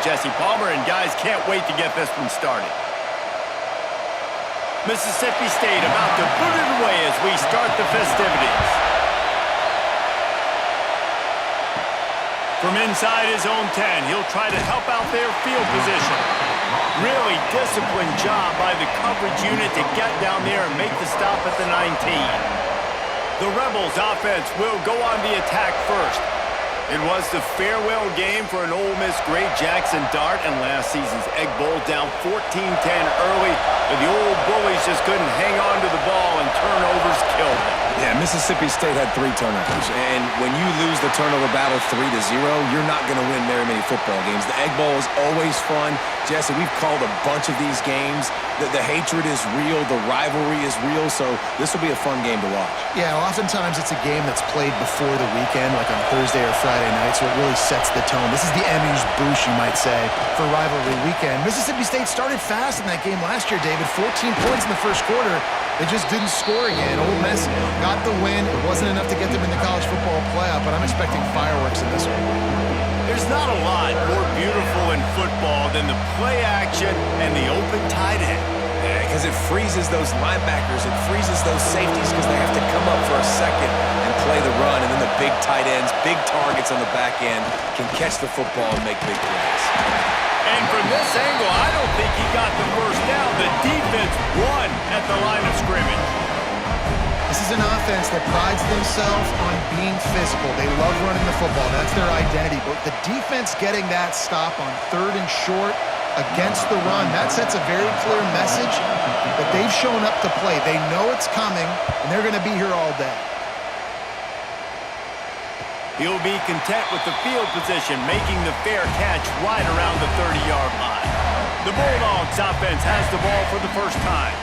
Jesse Palmer, and guys can't wait to get this one started. Mississippi State about to boot it away as we start the festivities. From inside his own 10, he'll try to help out their field position. Really disciplined job by the coverage unit to get down there and make the stop at the 19. The Rebels offense will go on the attack first. It was the farewell game for an Ole Miss great Jackson Dart, and last season's Egg Bowl down 14-10 early, but the old bullies just couldn't hang on to the ball, and turnovers killed them. Yeah, Mississippi State had 3 turnovers, and when you lose the turnover battle 3-0, you're not going to win very many football games. The Egg Bowl is always fun. Jesse, we've called a bunch of these games. The hatred is real, the rivalry is real, so this will be a fun game to watch. Yeah, oftentimes it's a game that's played before the weekend, like on Thursday or Friday night, so it really sets the tone. This is the amuse-bouche, you might say, for rivalry weekend. Mississippi State started fast in that game last year, David. 14 points in the first quarter. They just didn't score again. Ole Miss got the win. It wasn't enough to get them in the college football playoff, but I'm expecting fireworks in this one. There's not a lot more beautiful in football than the play action and the open tight end. Because it freezes those linebackers, it freezes those safeties because they have to come up for a second and play the run, and then the big tight ends, big targets on the back end can catch the football and make big plays. And from this angle, I don't think he got the first down. The defense won at the line of scrimmage. This is an offense that prides themselves on being physical. They love running the football. That's their identity. But the defense getting that stop on 3rd and short against the run, that sets a very clear message that they've shown up to play. They know it's coming, and they're going to be here all day. He'll be content with the field position, making the fair catch right around the 30-yard line. The Bulldogs offense has the ball for the first time.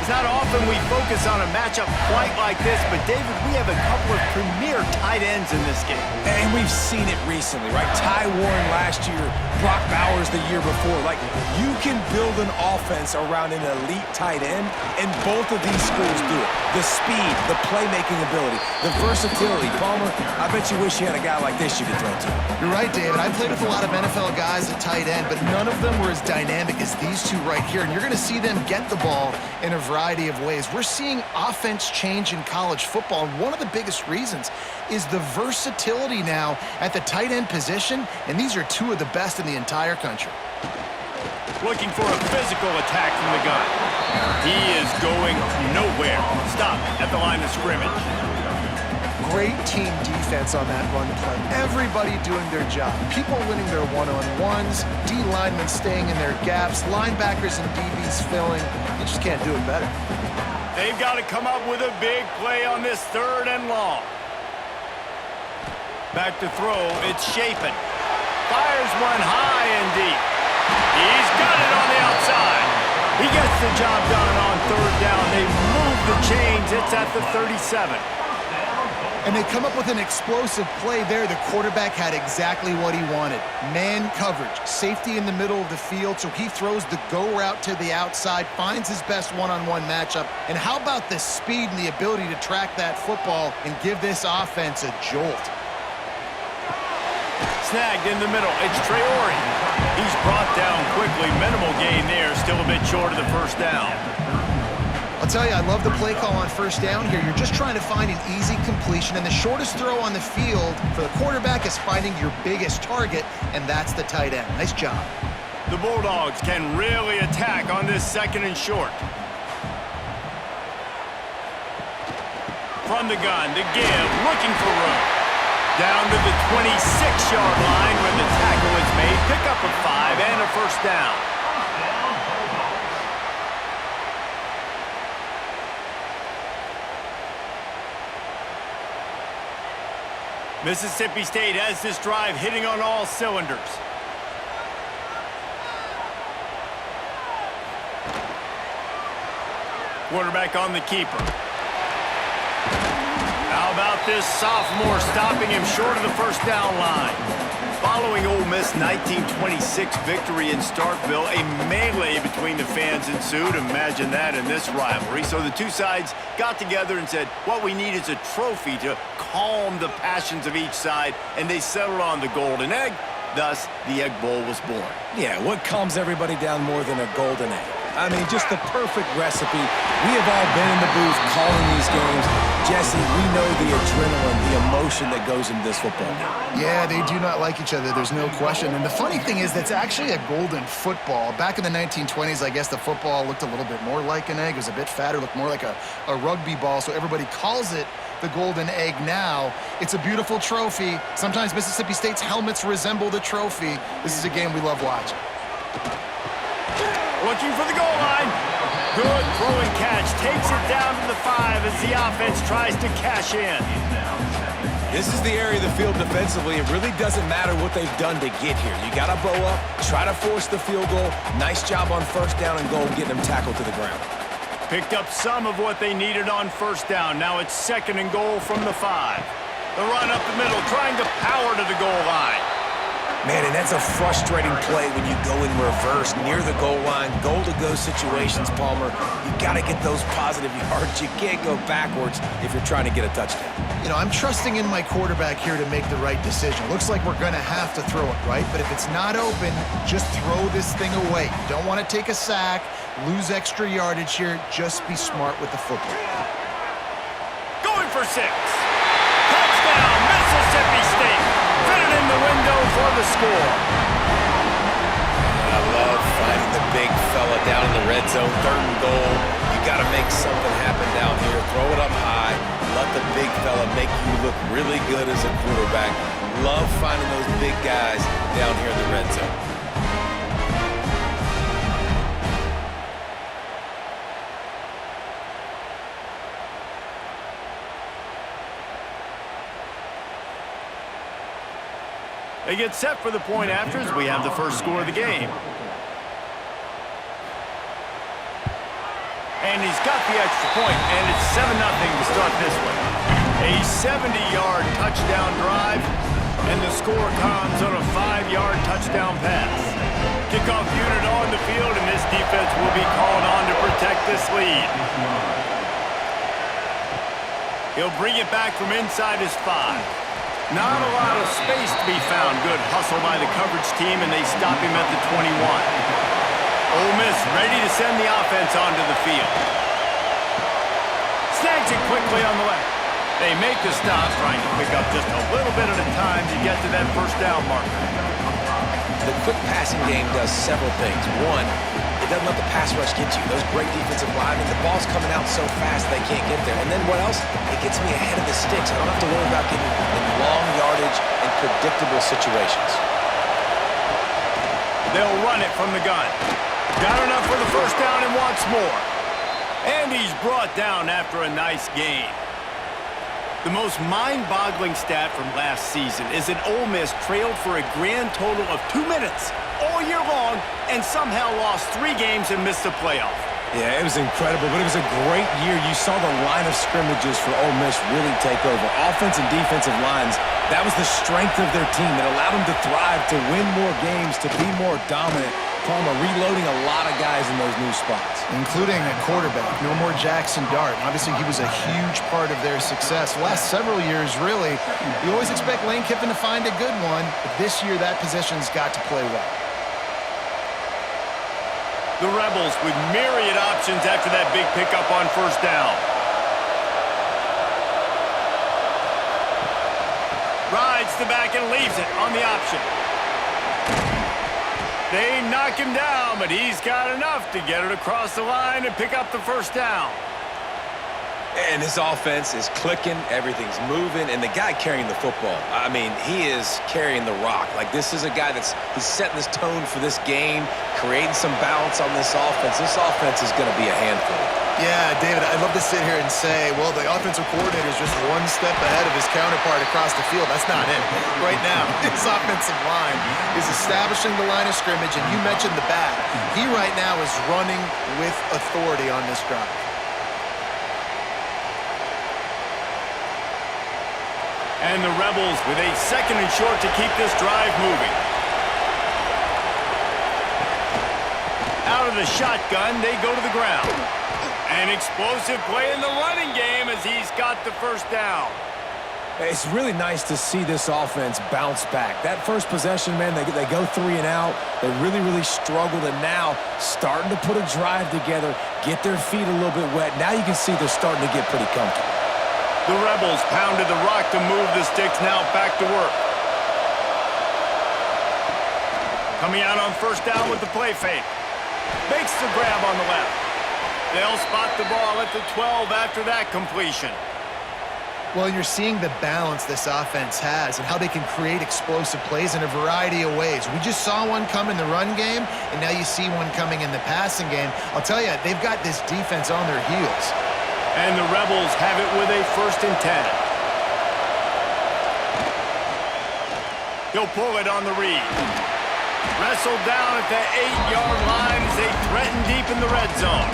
It's not often we focus on a matchup quite like this, but David, we have a couple of premier tight ends in this game. And we've seen it recently, right? Ty Warren last year, Brock Bowers the year before. Like, you can build an offense around an elite tight end, and both of these schools do it. The speed, the playmaking ability, the versatility. Palmer, I bet you wish you had a guy like this you could throw to. You're right, David. I played with a lot of NFL guys at tight end, but none of them were as dynamic as these two right here. And you're going to see them get the ball in a variety of ways. We're seeing offense change in college football, and one of the biggest reasons is the versatility now at the tight end position, and these are 2 of the best in the entire country. Looking for a physical attack from the gun. He is going nowhere. Stop at the line of scrimmage. Great team defense on that run play. Everybody doing their job. People winning their one-on-ones, D linemen staying in their gaps, linebackers and DBs filling. You just can't do it better. They've got to come up with a big play on this 3rd and long. Back to throw, it's Shapen. Fires one high and deep. He's got it on the outside. He gets the job done on 3rd down. They move the chains. It's at the 37. And they come up with an explosive play there. The quarterback had exactly what he wanted. Man coverage, safety in the middle of the field, so he throws the go route to the outside, finds his best one-on-one matchup. And how about the speed and the ability to track that football and give this offense a jolt? Snagged in the middle. It's Traore. He's brought down quickly. Minimal gain there. Still a bit short of the first down. I'll tell you, I love the play call on 1st down here. You're just trying to find an easy completion, and the shortest throw on the field for the quarterback is finding your biggest target, and that's the tight end. Nice job. The Bulldogs can really attack on this 2nd and short. From the gun, the give, looking for room. Down to the 26-yard line where the tackle is made. Pick up a 5 and a 1st down. Mississippi State has this drive hitting on all cylinders. Quarterback on the keeper. How about this sophomore stopping him short of the 1st down line? Following Ole Miss' 1926 victory in Starkville, a melee between the fans ensued. Imagine that in this rivalry. So the two sides got together and said, what we need is a trophy to calm the passions of each side, and they settled on the golden egg. Thus, the Egg Bowl was born. Yeah, what calms everybody down more than a golden egg? I mean, just the perfect recipe. We have all been in the booth calling these games. Jesse, we know the adrenaline, the emotion that goes into this football game. Yeah, they do not like each other. There's no question. And the funny thing is that's actually a golden football. Back in the 1920s, I guess the football looked a little bit more like an egg. It was a bit fatter, looked more like a rugby ball. So everybody calls it the golden egg now. It's a beautiful trophy. Sometimes Mississippi State's helmets resemble the trophy. This is a game we love watching. Looking for the goal line. Good throwing catch. Takes it down to the 5 as the offense tries to cash in. This is the area of the field defensively. It really doesn't matter what they've done to get here. You got to bow up, try to force the field goal. Nice job on first down and goal, getting them tackled to the ground. Picked up some of what they needed on first down. Now it's 2nd and goal from the 5. The run up the middle, trying to power to the goal line. Man, and that's a frustrating play when you go in reverse near the goal line, goal-to-go situations, Palmer. You got to get those positive yards. You can't go backwards if you're trying to get a touchdown. You know, I'm trusting in my quarterback here to make the right decision. Looks like we're going to have to throw it, right? But if it's not open, just throw this thing away. You don't want to take a sack, lose extra yardage here. Just be smart with the football. Going for 6. Touchdown, Mississippi State. Fit it in the window for the score. I love finding the big fella down in the red zone, 3rd and goal. You got to make something happen down here. Throw it up high. Let the big fella make you look really good as a quarterback. Love finding those big guys down here in the red zone. They get set for the point after as we have the first score of the game. And he's got the extra point, and it's 7-0 to start this one. A 70-yard touchdown drive, and the score comes on a 5-yard touchdown pass. Kickoff unit on the field, and this defense will be called on to protect this lead. He'll bring it back from inside his 5. Not a lot of space to be found. Good hustle by the coverage team, and they stop him at the 21. Ole Miss ready to send the offense onto the field. Snags it quickly on the left. They make the stop, trying to pick up just a little bit at a time to get to that first down marker. The quick passing game does several things. One, it doesn't let the pass rush get you. Those great defensive linemen, the ball's coming out so fast they can't get there. And then what else? It gets me ahead of the sticks. I don't have to worry about getting in long yardage and predictable situations. They'll run it from the gun. Got enough for the first down and wants more. And he's brought down after a nice gain. The most mind-boggling stat from last season is that Ole Miss trailed for a grand total of 2 minutes all year long and somehow lost 3 games and missed the playoff. Yeah, it was incredible, but it was a great year. You saw the line of scrimmages for Ole Miss really take over. Offense and defensive lines, that was the strength of their team. It allowed them to thrive, to win more games, to be more dominant. Palmer reloading a lot of guys in those new spots. Including a quarterback. No more Jackson Dart. Obviously, he was a huge part of their success. The last several years, really, you always expect Lane Kiffin to find a good one, but this year that position's got to play well. The Rebels with myriad options after that big pickup on first down. Rides the back and leaves it on the option. They knock him down, but he's got enough to get it across the line and pick up the first down. And his offense is clicking, everything's moving, and the guy carrying the football, I mean, he is carrying the rock. Like, this is a guy he's setting this tone for this game, creating some balance on this offense. This offense is going to be a handful. Yeah, David, I'd love to sit here and say, well, the offensive coordinator is just one step ahead of his counterpart across the field. That's not it. Right now, his offensive line is establishing the line of scrimmage, and you mentioned the back. He right now is running with authority on this drive. And the Rebels with a 2nd and short to keep this drive moving. Out of the shotgun, they go to the ground. An explosive play in the running game as he's got the first down. It's really nice to see this offense bounce back. That first possession, man, they go 3 and out. They really struggled, and now starting to put a drive together, get their feet a little bit wet. Now you can see they're starting to get pretty comfortable. The Rebels pounded the rock to move the sticks, now back to work. Coming out on first down with the play fake. Makes the grab on the left. They'll spot the ball at the 12 after that completion. Well, you're seeing the balance this offense has and how they can create explosive plays in a variety of ways. We just saw one come in the run game, and now you see one coming in the passing game. I'll tell you, they've got this defense on their heels. And the Rebels have it with a 1st and 10. He'll pull it on the read. Wrestled down at the 8-yard line as they threaten deep in the red zone.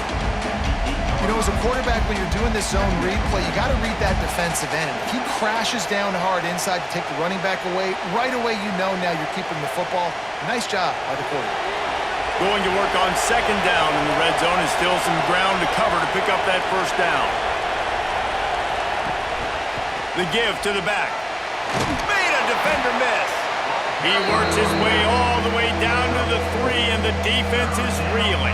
You know, as a quarterback, when you're doing this zone read play, you got to read that defensive end. If he crashes down hard inside to take the running back away, right away you know now you're keeping the football. Nice job by the quarterback. Going to work on 2nd down in the red zone, and still some ground to cover to pick up that 1st down. The give to the back. Made a defender miss. He works his way all the way down to the 3, and the defense is reeling.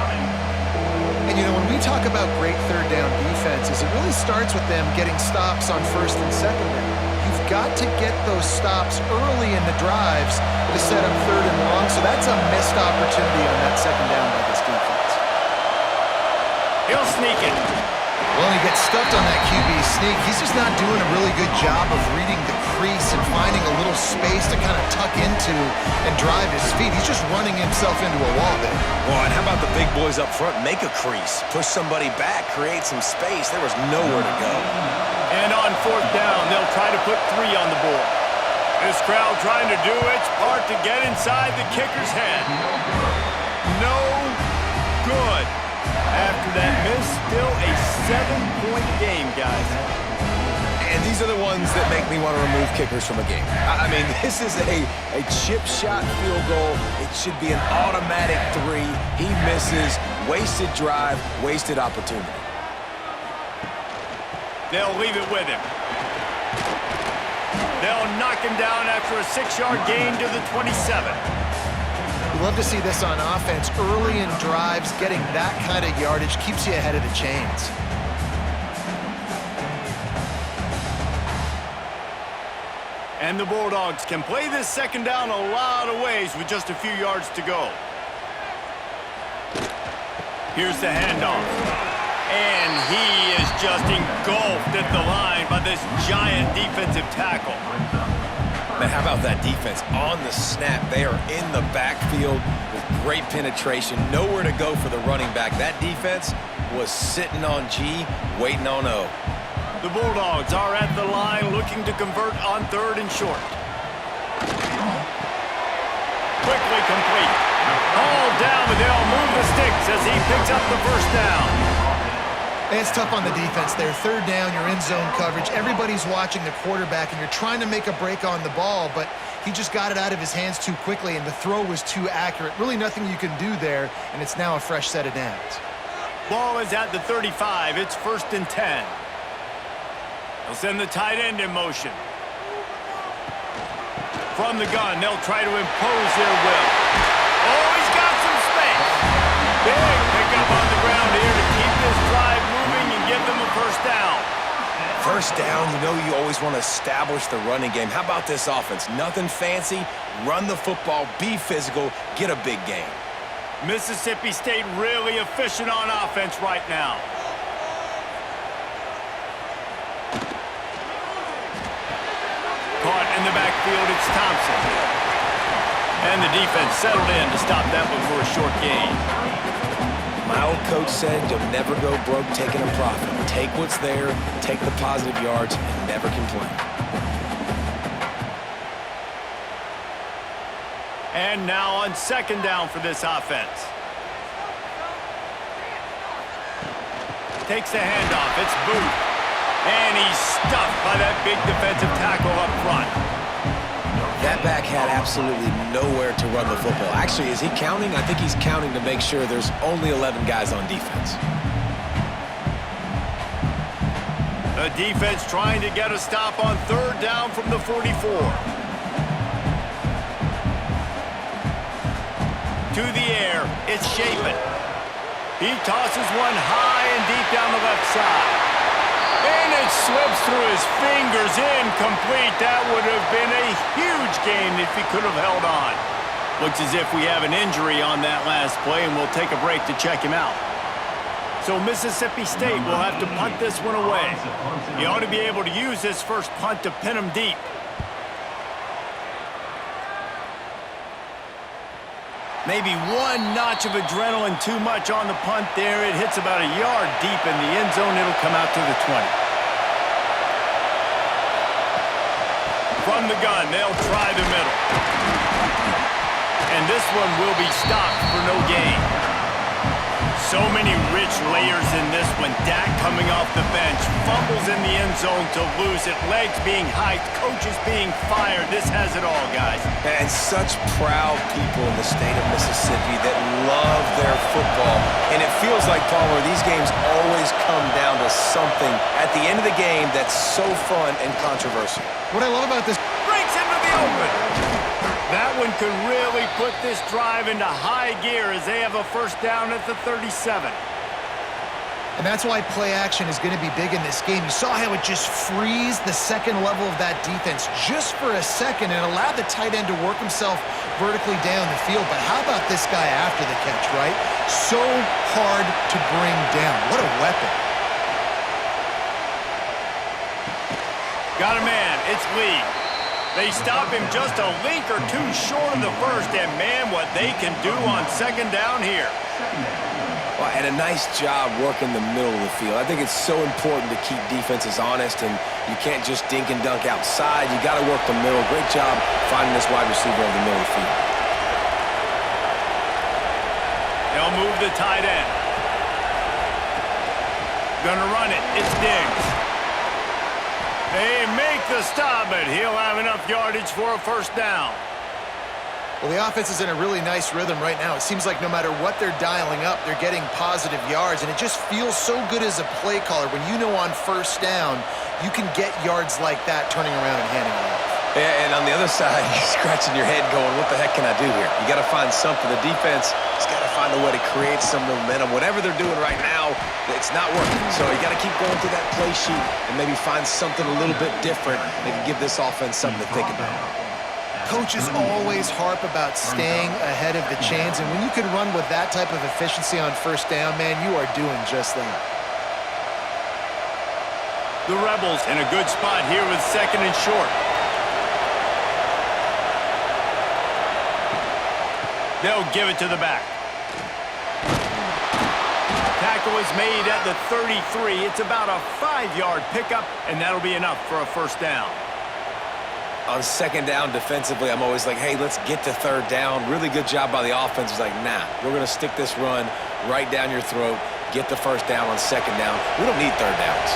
And, you know, when we talk about great 3rd down defenses, it really starts with them getting stops on 1st and 2nd down. You've got to get those stops early in the drives to set up 3rd and long, so that's a missed opportunity on that 2nd down by this defense. He'll sneak it. Well, he gets stuffed on that QB sneak. He's just not doing a really good job of reading the crease and finding a little space to kind of tuck into and drive his feet. He's just running himself into a wall there. Well, and how about the big boys up front? Make a crease. Push somebody back. Create some space. There was nowhere to go. And on 4th down, they'll try to put 3 on the board. This crowd trying to do its part to get inside the kicker's head. No good. After that miss, still a 7-point game, guys. And these are the ones that make me want to remove kickers from a game. I mean, this is a chip shot field goal. It should be an automatic 3. He misses. Wasted drive, wasted opportunity. They'll leave it with him. They'll knock him down after a 6-yard gain to the 27. You love to see this on offense. Early in drives, getting that kind of yardage keeps you ahead of the chains. And the Bulldogs can play this 2nd down a lot of ways with just a few yards to go. Here's the handoff. And he is just engulfed at the line by this giant defensive tackle. Man, how about that defense? On the snap, they are in the backfield with great penetration. Nowhere to go for the running back. That defense was sitting on G, waiting on O. The Bulldogs are at the line looking to convert on 3rd and short. Quickly complete. Hauled down, but they'll move the sticks as he picks up the 1st down. It's tough on the defense there. 3rd down, you're in zone coverage. Everybody's watching the quarterback, and you're trying to make a break on the ball, but he just got it out of his hands too quickly, and the throw was too accurate. Really nothing you can do there, and it's now a fresh set of downs. Ball is at the 35. It's 1st and 10. They'll send the tight end in motion. From the gun, they'll try to impose their will. Oh, he's got some space. Big pickup on the ground here to keep this drive moving and give them a 1st down. 1st down, you know you always want to establish the running game. How about this offense? Nothing fancy. Run the football, be physical, get a big gain. Mississippi State really efficient on offense right now. Caught in the backfield, it's Thompson. And the defense settled in to stop that one for a short gain. My old coach said you'll never go broke taking a profit. Take what's there, take the positive yards, and never complain. And now on 2nd down for this offense. Takes the handoff. It's Booth. And he's stuffed by that big defensive tackle up front. That back had absolutely nowhere to run the football. Actually, is he counting? I think he's counting to make sure there's only 11 guys on defense. The defense trying to get a stop on third down from the 44. To the air, it's Shapen. He tosses one high and deep down the left side. And it slips through his fingers, incomplete. That would have been a huge gain if he could have held on. Looks as if we have an injury on that last play, and we'll take a break to check him out. So Mississippi State will have to punt this one away. He ought to be able to use this first punt to pin him deep. Maybe one notch of adrenaline too much on the punt there. It hits about a yard deep in the end zone. It'll come out to the 20. From the gun, they'll try the middle. And this one will be stopped for no gain. So many rich layers in this one. Dak coming off the bench, fumbles in the end zone to lose it, legs being hiked, coaches being fired. This has it all, guys. And such proud people in the state of Mississippi that love their football. And it feels like, Palmer, these games always come down to something at the end of the game that's so fun and controversial. What I love about this... Breaks into the open. That one could really put this drive into high gear as they have a first down at the 37. And that's why play action is going to be big in this game. You saw how it just frees the second level of that defense just for a second and allowed the tight end to work himself vertically down the field. But how about this guy after the catch, right? So hard to bring down. What a weapon. Got a man. It's Lee. They stop him just a link or two short of the first, and man, what they can do on second down here. Well, and a nice job working the middle of the field. I think it's so important to keep defenses honest, and you can't just dink and dunk outside. You got to work the middle. Great job finding this wide receiver over the middle of the field. They'll move the tight end. Gonna run it. It's Diggs. They make the stop, but he'll have enough yardage for a first down. Well, the offense is in a really nice rhythm right now. It seems like no matter what they're dialing up, they're getting positive yards, and it just feels so good as a play caller when you know on first down you can get yards like that turning around and handing it off. Yeah, and on the other side, you're scratching your head going, what the heck can I do here? You got to find something. The defense has got to find a way to create some momentum. Whatever they're doing right now, it's not working. So you got to keep going through that play sheet and maybe find something a little bit different that can give this offense something to think about. Coaches always harp about staying ahead of the chains, and when you can run with that type of efficiency on first down, man, you are doing just that. The Rebels in a good spot here with second and short. They'll give it to the back. Tackle is made at the 33. It's about a 5-yard pickup, and that'll be enough for a first down. On second down defensively, I'm always like, hey, let's get to third down. Really good job by the offense. It's like, nah, we're going to stick this run right down your throat, get the first down on second down. We don't need third downs.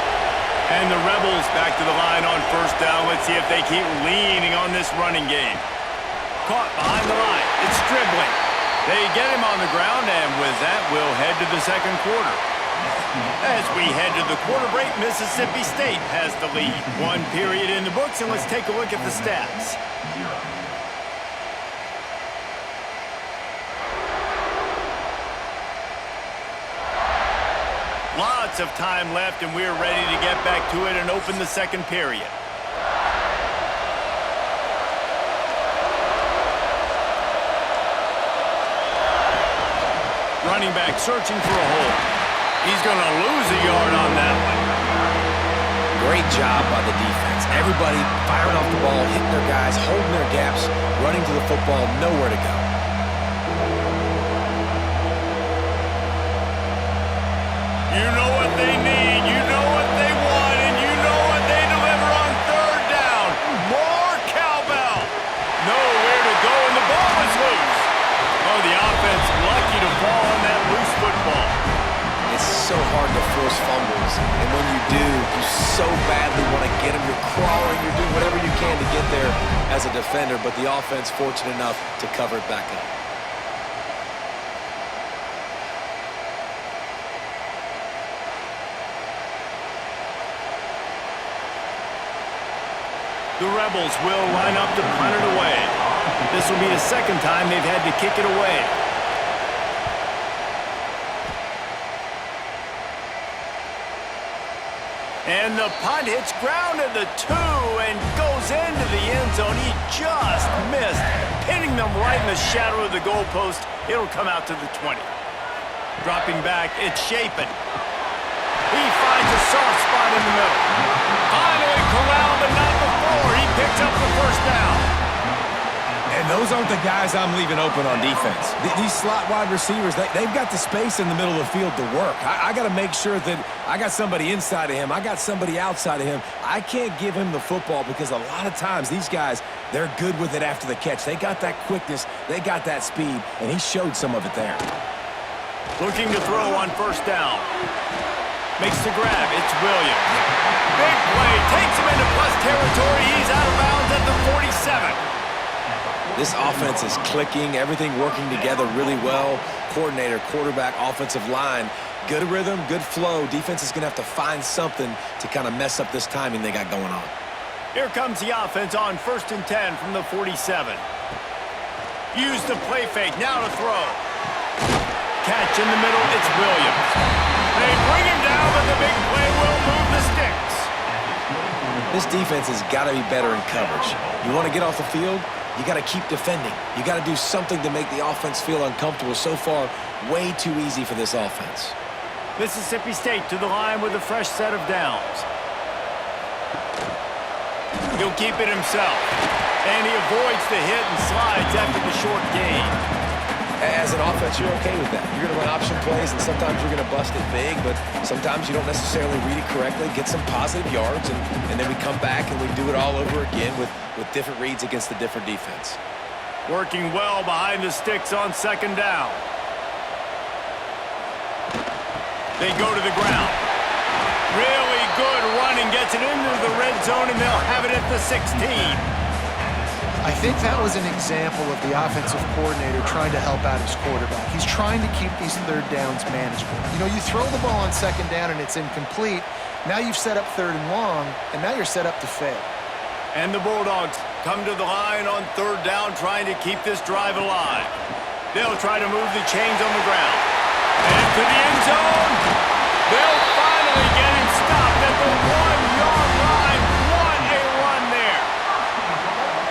And the Rebels back to the line on first down. Let's see if they keep leaning on this running game. Caught behind the line. It's dribbling. They get him on the ground, and with that, we'll head to the second quarter. As we head to the quarter break, Mississippi State has the lead. 1 period in the books, and let's take a look at the stats. Lots of time left, and we're ready to get back to it and open the second period. Running back searching for a hole. He's going to lose a yard on that one. Great job by the defense. Everybody firing off the ball, hitting their guys, holding their gaps, running to the football, nowhere to go. You know what they need, you know what they want, and you know what they deliver on third down. More cowbell. Nowhere to go, and the ball is loose. Oh, the offense lucky to fall on that loose football. It's so hard to force fumbles, and when you do, you so badly want to get them. You're crawling, you're doing whatever you can to get there as a defender, but the offense fortunate enough to cover it back up. The Rebels will line up to punt it away. This will be the second time they've had to kick it away. And the punt hits ground at the 2 and goes into the end zone. He just missed, pinning them right in the shadow of the goalpost. It'll come out to the 20. Dropping back, it's Shapen. He finds a soft spot in the middle. Finally corralled, but not before. He picks up the first down. And those aren't the guys I'm leaving open on defense. These slot wide receivers, they've got the space in the middle of the field to work. I got to make sure that I got somebody inside of him. I got somebody outside of him. I can't give him the football because a lot of times these guys, they're good with it after the catch. They got that quickness. They got that speed, and he showed some of it there. Looking to throw on first down. Makes the grab. It's Williams. Big play. Takes him into plus territory. He's out of bounds at the 47. This offense is clicking. Everything working together really well. Coordinator, quarterback, offensive line. Good rhythm, good flow. Defense is going to have to find something to kind of mess up this timing they got going on. Here comes the offense on 1st and 10 from the 47. Use the play fake. Now to throw. Catch in the middle, it's Williams. They bring him down, but the big play will move the sticks. This defense has got to be better in coverage. You want to get off the field, you got to keep defending. You got to do something to make the offense feel uncomfortable. So far, way too easy for this offense. Mississippi State to the line with a fresh set of downs. He'll keep it himself. And he avoids the hit and slides after the short gain. As an offense, you're okay with that. You're going to run option plays, and sometimes you're going to bust it big, but sometimes you don't necessarily read it correctly, get some positive yards, and then we come back and we do it all over again with different reads against the different defense. Working well behind the sticks on second down. They go to the ground. Really good running, gets it into the red zone, and they'll have it at the 16. I think that was an example of the offensive coordinator trying to help out his quarterback. He's trying to keep these third downs manageable. You know, you throw the ball on second down and it's incomplete. Now you've set up third and long, and now you're set up to fail. And the Bulldogs come to the line on third down, trying to keep this drive alive. They'll try to move the chains on the ground. And to the end zone. They'll finally get him stopped at the 1-yard line. What a run there.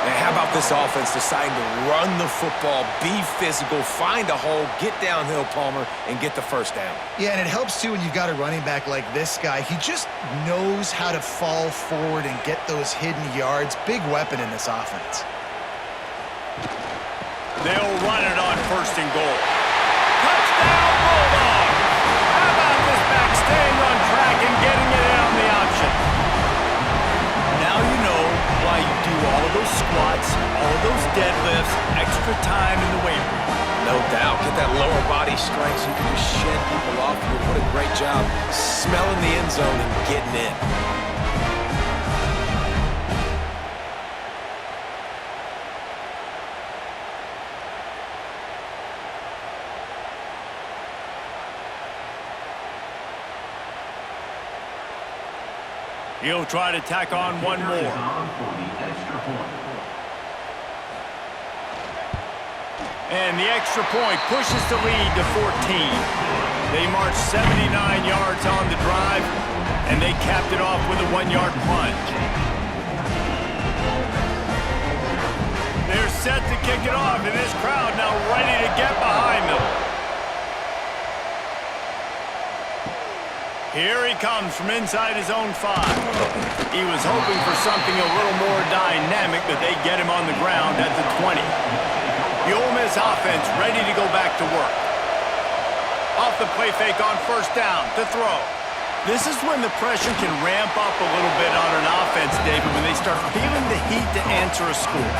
And how about this offense deciding to run the football, be physical, find a hole, get downhill, Palmer, and get the first down. Yeah, and it helps, too, when you've got a running back like this guy. He just knows how to fall forward and get those hidden yards. Big weapon in this offense. They'll run it on first and goal. Touchdown, Bulldogs! How about this back staying on track and getting it in on the option? Now you know why you do all of those squats, all of those deadlifts, extra time in the weight room. No doubt. Get that lower body strength so you can just shed people off you. What a great job smelling the end zone and getting in. He'll try to tack on one more. And the extra point pushes the lead to 14. They marched 79 yards on the drive, and they capped it off with a 1-yard plunge. They're set to kick it off, and this crowd now ready to get behind them. Here he comes from inside his own 5. He was hoping for something a little more dynamic, but they get him on the ground at the 20. The Ole Miss offense ready to go back to work. Off the play fake on first down to throw. This is when the pressure can ramp up a little bit on an offense, David, when they start feeling the heat to answer a score.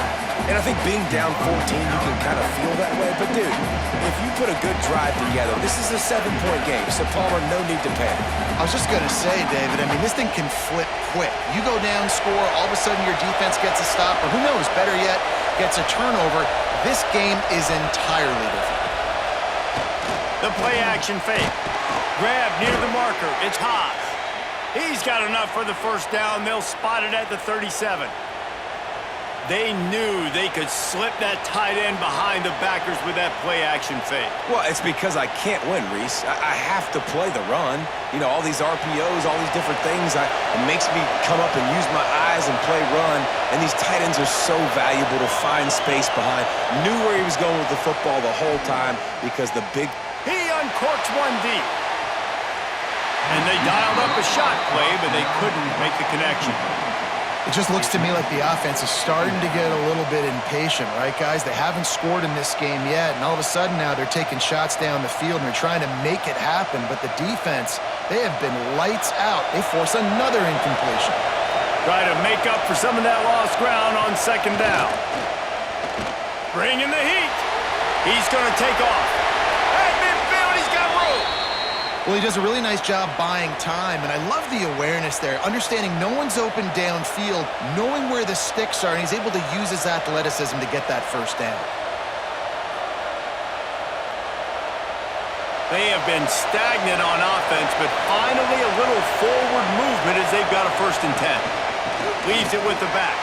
And I think being down 14, you can kind of feel that way. But, dude, if you put a good drive together, this is a 7-point game, so Palmer, no need to panic. I was just going to say, David, I mean, this thing can flip quick. You go down, score, all of a sudden your defense gets a stop, or who knows, better yet, gets a turnover. This game is entirely different. The play action fake. Grab near the marker. It's Haas. He's got enough for the first down. They'll spot it at the 37. They knew they could slip that tight end behind the backers with that play-action fake. Well, it's because I can't win, Reese. I have to play the run. You know, all these RPOs, all these different things, it makes me come up and use my eyes and play run. And these tight ends are so valuable to find space behind. Knew where he was going with the football the whole time because the big... He uncorks one deep. And they dialed up a shot play, but they couldn't make the connection. It just looks to me like the offense is starting to get a little bit impatient, right, guys? They haven't scored in this game yet, and all of a sudden now they're taking shots down the field and they're trying to make it happen. But the defense, they have been lights out. They force another incompletion. Try to make up for some of that lost ground on second down. Bringing the heat. He's going to take off. At midfield, he's got room. Well, he does a really nice job buying time, and I love the awareness there, understanding no one's open downfield, knowing where the sticks are, and he's able to use his athleticism to get that first down. They have been stagnant on offense, but finally a little forward movement as they've got a 1st and 10. Leaves it with the back.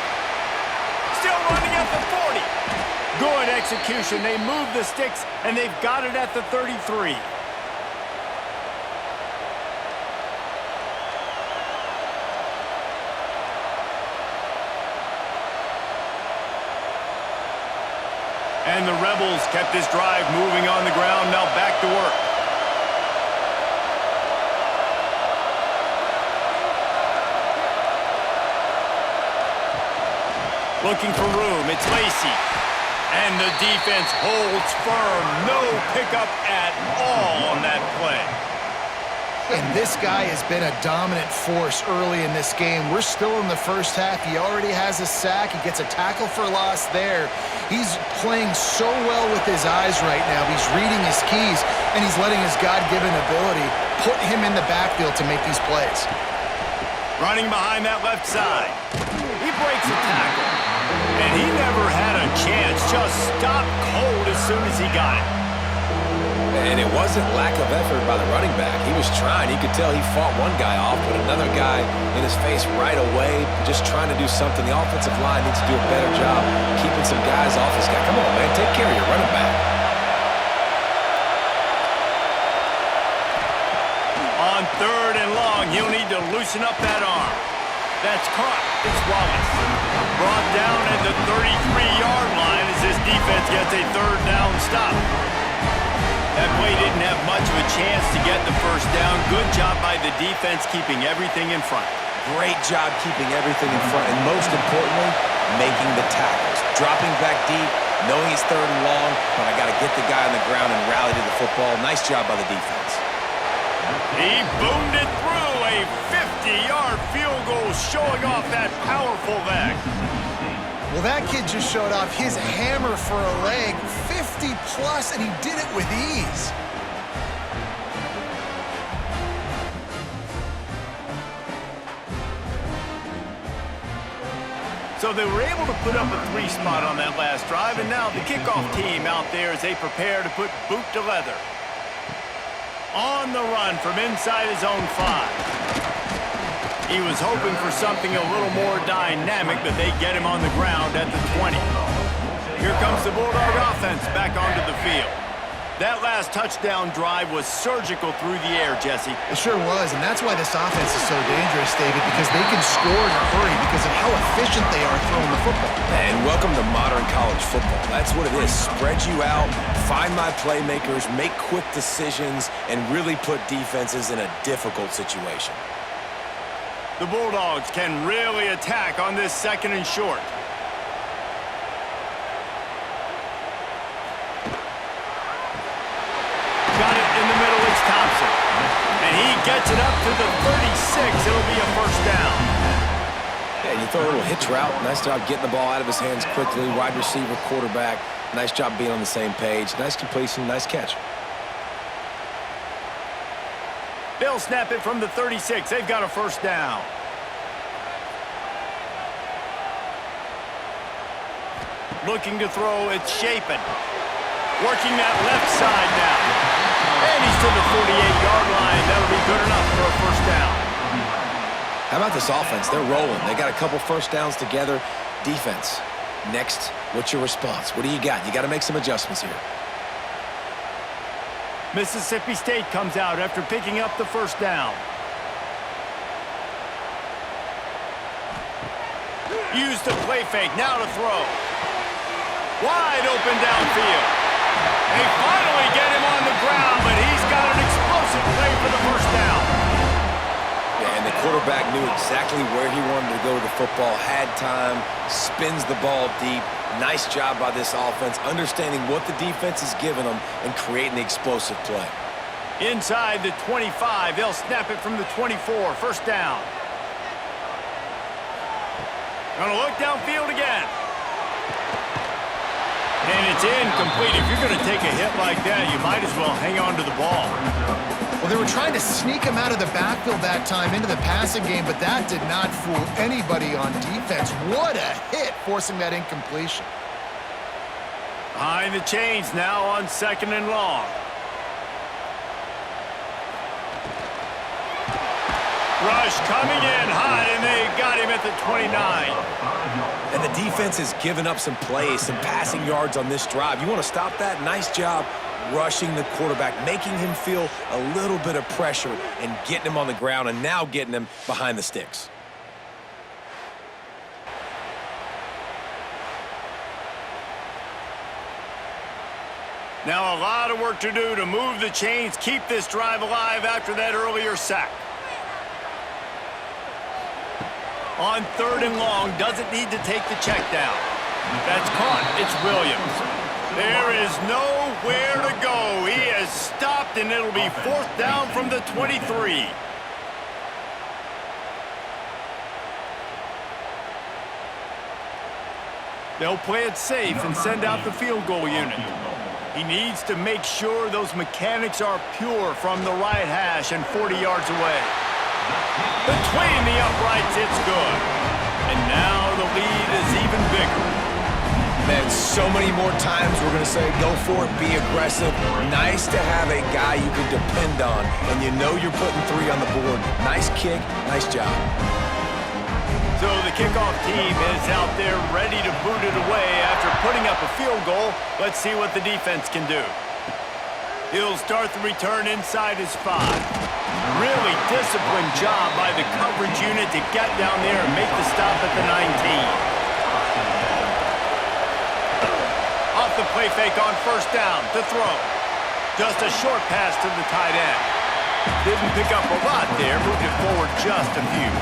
Still running at the 40. Good execution. They move the sticks, and they've got it at the 33. And the Rebels kept this drive moving on the ground. Now back to work. Looking for room. It's Lacey. And the defense holds firm. No pickup at all on that play. And this guy has been a dominant force early in this game. We're still in the first half. He already has a sack. He gets a tackle for loss there. He's playing so well with his eyes right now. He's reading his keys, and he's letting his God-given ability put him in the backfield to make these plays. Running behind that left side. He breaks a tackle. And he never had a chance. Just stopped cold as soon as he got it. And it wasn't lack of effort by the running back. He was trying. You could tell he fought one guy off, but another guy in his face right away, just trying to do something. The offensive line needs to do a better job keeping some guys off this guy. Come on, man. Take care of your running back. On 3rd and long, he'll need to loosen up that arm. That's caught. It's Wallace. Brought down at the 33-yard line as this defense gets a 3rd down stop. That play didn't have much of a chance to get the 1st down. Good job by the defense keeping everything in front. Great job keeping everything in front, and most importantly, making the tackles. Dropping back deep, knowing it's 3rd and long, but I got to get the guy on the ground and rally to the football. Nice job by the defense. He boomed it through. A 50-yard field goal showing off that powerful back. Well, that kid just showed off his hammer for a leg, 50-plus, and he did it with ease. So they were able to put up a 3-spot on that last drive, and now the kickoff team out there as they prepare to put boot to leather. On the run from inside his own 5. He was hoping for something a little more dynamic, but they get him on the ground at the 20. Here comes the Bulldog offense back onto the field. That last touchdown drive was surgical through the air, Jesse. It sure was, and that's why this offense is so dangerous, David, because they can score in a hurry because of how efficient they are throwing the football. And welcome to modern college football. That's what it is. Spread you out, find my playmakers, make quick decisions, and really put defenses in a difficult situation. The Bulldogs can really attack on this 2nd and short. Got it in the middle, it's Thompson. And he gets it up to the 36. It'll be a 1st down. Yeah, you throw a little hitch route. Nice job getting the ball out of his hands quickly. Wide receiver, quarterback. Nice job being on the same page. Nice completion, nice catch. They'll snap it from the 36. They've got a 1st down. Looking to throw, it's Shapen. Working that left side now. And he's to the 48-yard line. That'll be good enough for a 1st down. How about this offense? They're rolling. They got a couple 1st downs together. Defense, Next, what's your response? What do you got? You got to make some adjustments here. Mississippi State comes out after picking up the first down. Use the play fake, now to throw. Wide open downfield. They finally get him on the ground, but he's got an explosive play for the first down. Yeah, and the quarterback knew exactly where he wanted to go with the football, had time, spins the ball deep. Nice job by this offense, understanding what the defense is giving them and creating the explosive play. Inside the 25, they'll snap it from the 24, first down. Gonna look downfield again. And it's incomplete. If you're gonna take a hit like that, you might as well hang on to the ball. Well, they were trying to sneak him out of the backfield that time into the passing game, but that did not fool anybody on defense. What a hit, forcing that incompletion. Behind the chains now on 2nd and long. Rush coming in hot, and they got him at the 29. And the defense has given up some plays, some passing yards on this drive. You want to stop that? Nice job rushing the quarterback, making him feel a little bit of pressure and getting him on the ground and now getting him behind the sticks. Now a lot of work to do to move the chains, keep this drive alive after that earlier sack. On 3rd and long, doesn't need to take the check down. That's caught. It's Williams. There is nowhere to go. He has stopped, and it'll be 4th down from the 23. They'll play it safe and send out the field goal unit. He needs to make sure those mechanics are pure from the right hash and 40 yards away. Between the uprights, it's good. And now the lead is even bigger. Man, so many more times we're going to say go for it, be aggressive. Nice to have a guy you can depend on, and you know you're putting 3 on the board. Nice kick, nice job. So the kickoff team is out there ready to boot it away after putting up a field goal. Let's see what the defense can do. He'll start the return inside his 5. Really disciplined job by the coverage unit to get down there and make the stop at the 19. Off the play fake on 1st down to throw. Just a short pass to the tight end. Didn't pick up a lot there, moved it forward just a few.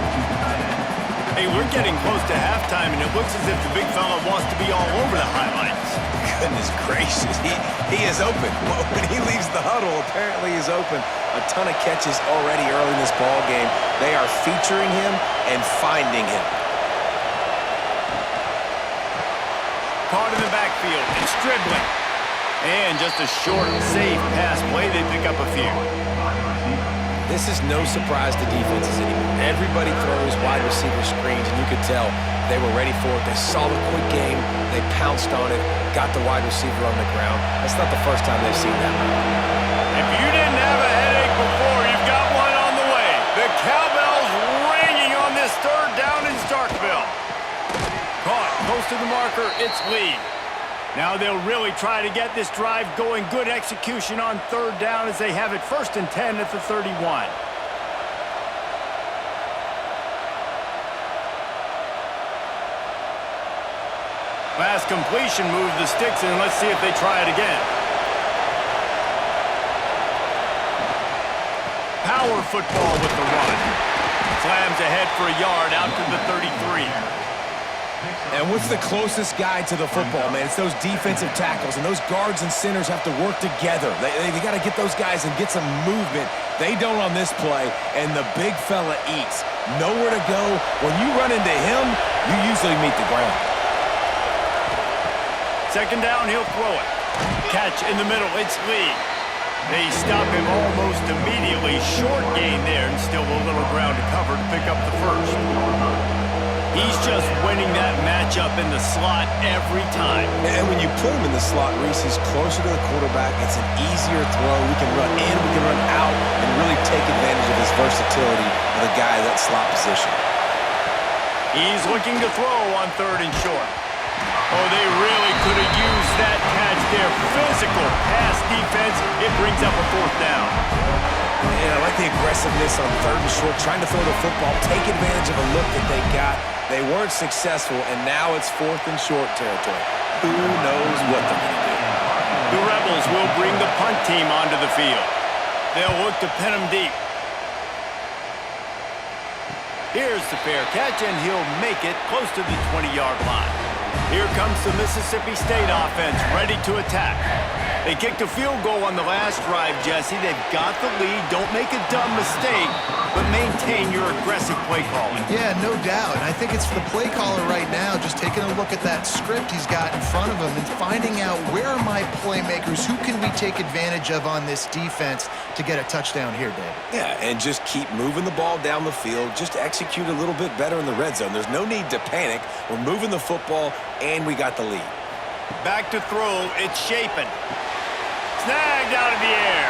Hey, we're getting close to halftime, and it looks as if the big fella wants to be all over the highlights. Goodness gracious, he is open. When he leaves the huddle, apparently he's open. A ton of catches already early in this ball game. They are featuring him and finding him. Caught in the backfield and dribbling. And just a short, safe pass play. They pick up a few. This is no surprise to defenses anymore. Everybody throws wide receiver screens, and you could tell they were ready for it. They saw the quick game. They pounced on it, got the wide receiver on the ground. That's not the first time they've seen that. If you didn't have a headache before, you've got one on the way. The cowbell's ringing on this 3rd down in Starkville. Caught close to the marker. It's Lee. Now they'll really try to get this drive going. Good execution on 3rd down as they have it 1st and 10 at the 31. Last completion moved the sticks in. Let's see if they try it again. Power football with the run. Slams ahead for a yard out to the 33. And what's the closest guy to the football, man? It's those defensive tackles, and those guards and centers have to work together. They got to get those guys and get some movement. They don't on this play, and the big fella eats. Nowhere to go. When you run into him, you usually meet the ground. 2nd down, he'll throw it. Catch in the middle, it's Lee. They stop him almost immediately. Short gain there, and still a little ground to cover to pick up the 1st. He's just winning that matchup in the slot every time. And when you put him in the slot, Reese, he's closer to the quarterback. It's an easier throw. We can run in, we can run out, and really take advantage of his versatility of the guy in that slot position. He's looking to throw on 3rd and short. Oh, they really could have used that catch there. Physical pass defense. It brings up a fourth down. Yeah, I like the aggressiveness on third and short, trying to throw the football, take advantage of a look that they got. They weren't successful, and now it's fourth and short territory. Who knows what they're going to do? The Rebels will bring the punt team onto the field. They'll look to pin them deep. Here's the fair catch, and he'll make it close to the 20-yard line. Here comes the Mississippi State offense, ready to attack. They kicked a field goal on the last drive, Jesse. They've got the lead. Don't make a dumb mistake, but maintain your aggressive play calling. Yeah, no doubt. And I think it's the play caller right now just taking a look at that script he's got in front of him and finding out where are my playmakers, who can we take advantage of on this defense to get a touchdown here, Dave. Yeah, and just keep moving the ball down the field. Just execute a little bit better in the red zone. There's no need to panic. We're moving the football, and we got the lead. Back to throw. It's Shapen. Snagged out of the air.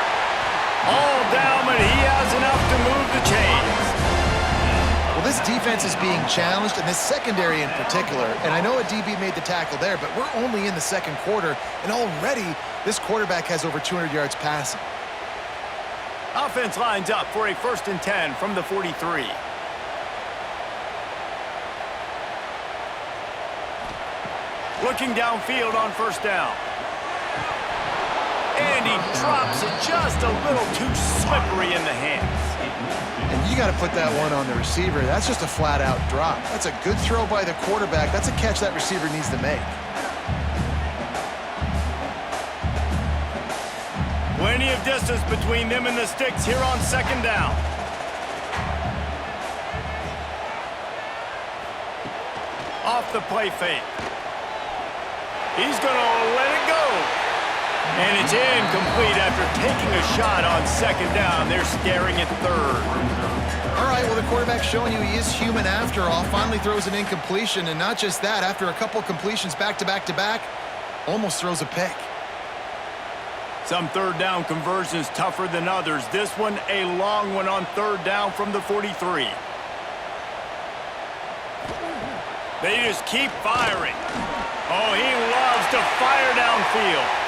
All down, but he has enough to move the chains. Well, this defense is being challenged, and this secondary in particular. And I know a DB made the tackle there, but we're only in the second quarter, and already this quarterback has over 200 yards passing. Offense lines up for a 1st and 10 from the 43. Looking downfield on 1st down. And he drops it just a little too slippery in the hands. And you got to put that one on the receiver. That's just a flat-out drop. That's a good throw by the quarterback. That's a catch that receiver needs to make. Plenty of distance between them and the sticks here on 2nd down. Off the play fake. He's going to let it go. And it's incomplete after taking a shot on 2nd down. They're staring at 3rd. All right, well, the quarterback's showing you he is human after all. Finally throws an incompletion, and not just that, after a couple completions back-to-back-to-back, almost throws a pick. Some 3rd down conversions tougher than others. This one, a long one on 3rd down from the 43. They just keep firing. Oh, he loves to fire downfield.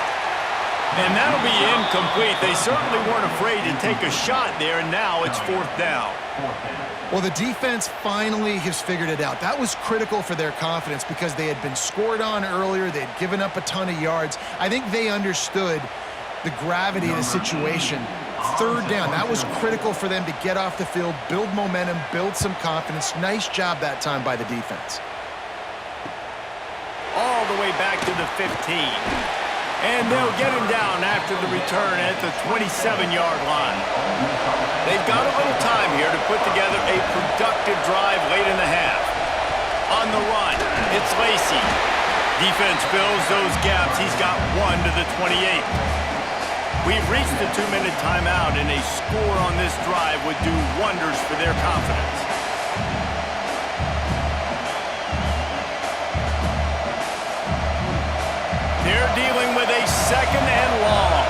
And that'll be incomplete. They certainly weren't afraid to take a shot there, and now it's 4th down. Well, the defense finally has figured it out. That was critical for their confidence because they had been scored on earlier. They had given up a ton of yards. I think they understood the gravity of the situation. 3rd down, that was critical for them to get off the field, build momentum, build some confidence. Nice job that time by the defense. All the way back to the 15. And they'll get him down after the return at the 27-yard line. They've got a little time here to put together a productive drive late in the half. On the run, it's Lacey. Defense fills those gaps. He's got 1 to the 28. We've reached the 2-minute timeout, and a score on this drive would do wonders for their confidence. They're dealing with a 2nd and long.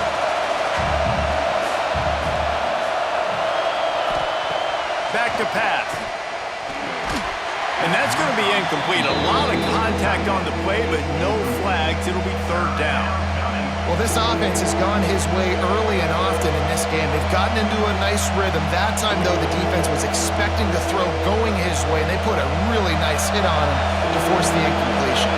Back to pass. And that's going to be incomplete. A lot of contact on the play, but no flags. It'll be 3rd down. Well, this offense has gone his way early and often in this game. They've gotten into a nice rhythm. That time, though, the defense was expecting the throw going his way, and they put a really nice hit on him to force the incompletion.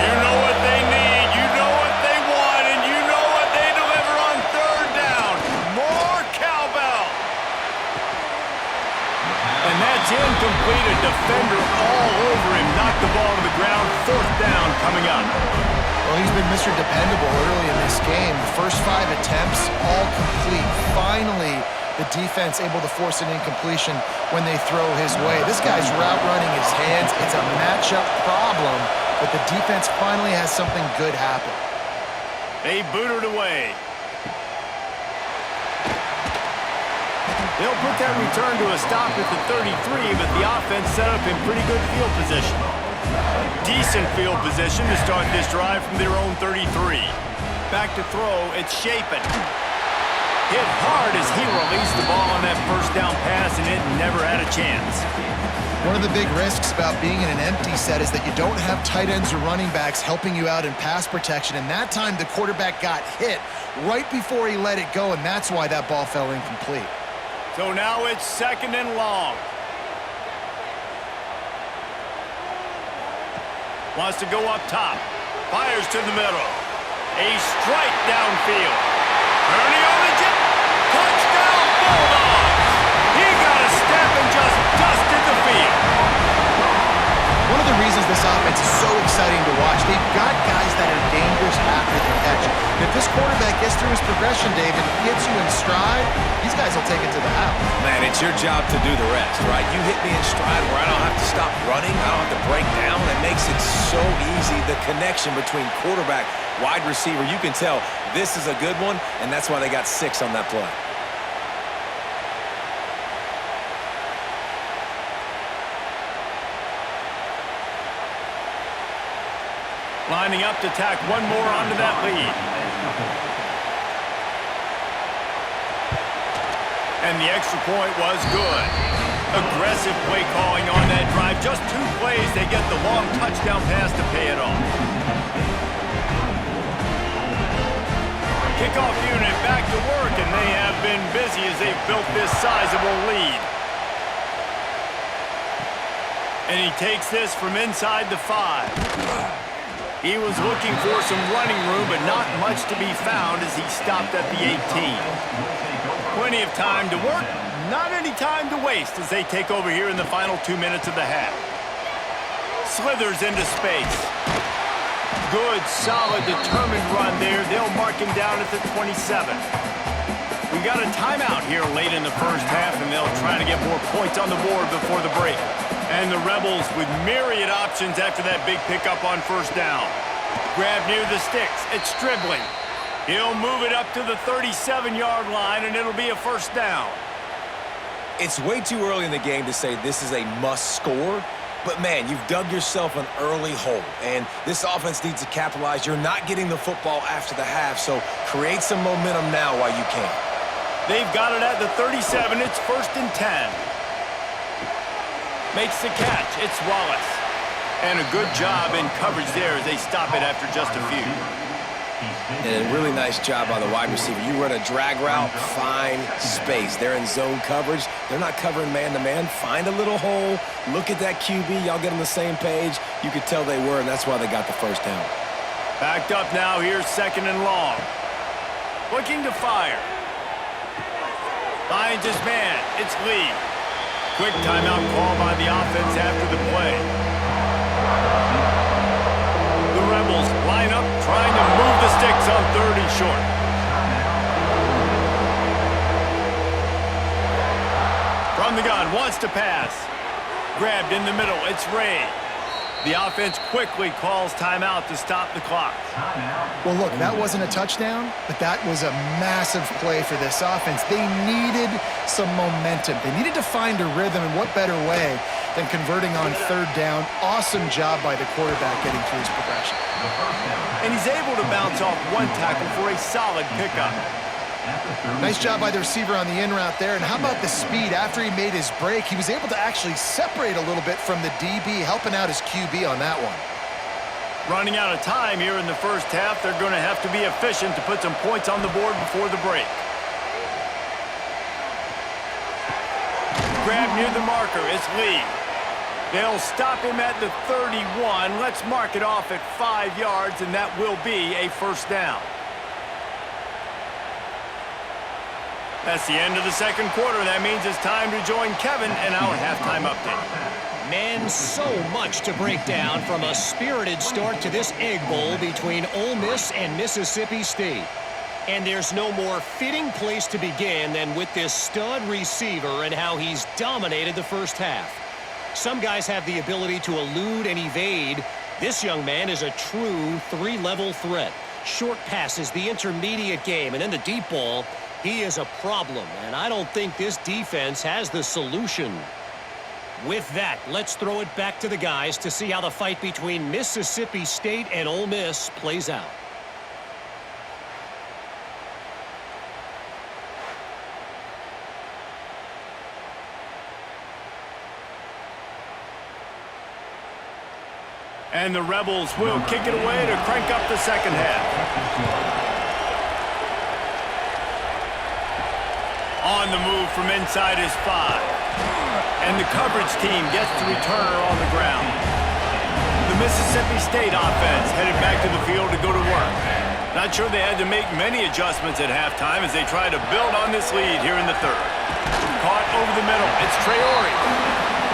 You know what they need. You know what they want, and you know what they deliver on 3rd down. More cowbell. And that's incomplete. A defender all over him. Knocked the ball to the ground. 4th down coming up. Well, he's been Mr. Dependable early in this game. The first 5 attempts, all complete. Finally, the defense able to force an incompletion when they throw his way. This guy's route running his hands. It's a matchup problem, but the defense finally has something good happen. They booted away. They'll put that return to a stop at the 33, but the offense set up in pretty good field position. Decent field position to start this drive from their own 33. Back to throw, it's Shapen. Hit hard as he released the ball on that 1st down pass, and it never had a chance. One of the big risks about being in an empty set is that you don't have tight ends or running backs helping you out in pass protection, and that time the quarterback got hit right before he let it go, and that's why that ball fell incomplete. So now it's 2nd and long. Wants to go up top. Fires to the middle. A strike downfield. Ernie on the jet. Touchdown, Bulldogs! He got a step and just dusted the field. One of the reasons this offense is so exciting to watch, they've got guys that are dangerous after the catch. And if this quarterback gets through his progression, David, gets you in stride, these guys will take it to the house. Man, it's your job to do the rest, right? You hit me in stride where I don't have to stop running. I don't have to break down. It makes it so easy. The connection between quarterback, wide receiver, you can tell this is a good one, and that's why they got 6 on that play. Lining up to tack one more onto that lead. And the extra point was good. Aggressive play calling on that drive. Just 2 plays, they get the long touchdown pass to pay it off. Kickoff unit back to work, and they have been busy as they've built this sizable lead. And he takes this from inside the 5. He was looking for some running room, but not much to be found as he stopped at the 18. Plenty of time to work, not any time to waste as they take over here in the final 2 minutes of the half. Slithers into space. Good, solid, determined run there. They'll mark him down at the 27. We got a timeout here late in the first half, and they'll try to get more points on the board before the break. And the Rebels with myriad options after that big pickup on first down. Grab near the sticks. It's Stribling. He'll move it up to the 37-yard line, and it'll be a first down. It's way too early in the game to say this is a must score, but man, you've dug yourself an early hole, and this offense needs to capitalize. You're not getting the football after the half, so create some momentum now while you can. They've got it at the 37. It's 1st and 10. Makes the catch. It's Wallace. And a good job in coverage there as they stop it after just a few. And a really nice job by the wide receiver. You run a drag route, find space. They're in zone coverage. They're not covering man-to-man. Find a little hole. Look at that QB. Y'all get on the same page. You could tell they were, and that's why they got the first down. Backed up now. Here's 2nd and long. Looking to fire. Finds his man. It's Lee. Quick timeout call by the offense after the play. The Rebels line up, trying to move the sticks on 3rd and short. From the gun, wants to pass. Grabbed in the middle, it's Ray. The offense quickly calls timeout to stop the clock. Well, look, that wasn't a touchdown, but that was a massive play for this offense. They needed some momentum. They needed to find a rhythm, and what better way than converting on 3rd down. Awesome job by the quarterback getting through his progression. And he's able to bounce off 1 tackle for a solid pickup. Nice job by the receiver on the in route there. And how about the speed? After he made his break, he was able to actually separate a little bit from the DB, helping out his QB on that one. Running out of time here in the first half, they're going to have to be efficient to put some points on the board before the break. Grab near the marker, it's Lee. They'll stop him at the 31. Let's mark it off at 5 yards, and that will be a first down. That's the end of the second quarter. That means it's time to join Kevin in our halftime update. Man, so much to break down from a spirited start to this Egg Bowl between Ole Miss and Mississippi State. And there's no more fitting place to begin than with this stud receiver and how he's dominated the first half. Some guys have the ability to elude and evade. This young man is a true 3-level threat. Short passes, the intermediate game, and then the deep ball. He is a problem, and I don't think this defense has the solution. With that, let's throw it back to the guys to see how the fight between Mississippi State and Ole Miss plays out. And the Rebels will kick it away to crank up the second half. On the move from inside is 5. And the coverage team gets the returner on the ground. The Mississippi State offense headed back to the field to go to work. Not sure they had to make many adjustments at halftime as they try to build on this lead here in the third. Caught over the middle. It's Traore.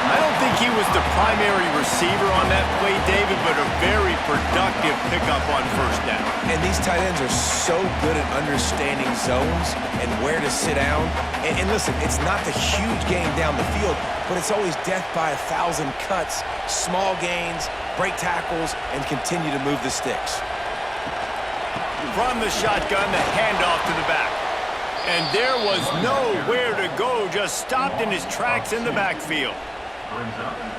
I don't think he was the primary receiver on that play, David, but a very productive pickup on first down. And these tight ends are so good at understanding zones and where to sit down. And listen, it's not the huge gain down the field, but it's always death by 1,000 cuts, small gains, break tackles, and continue to move the sticks. From the shotgun, the handoff to the back. And there was nowhere to go, just stopped in his tracks in the backfield.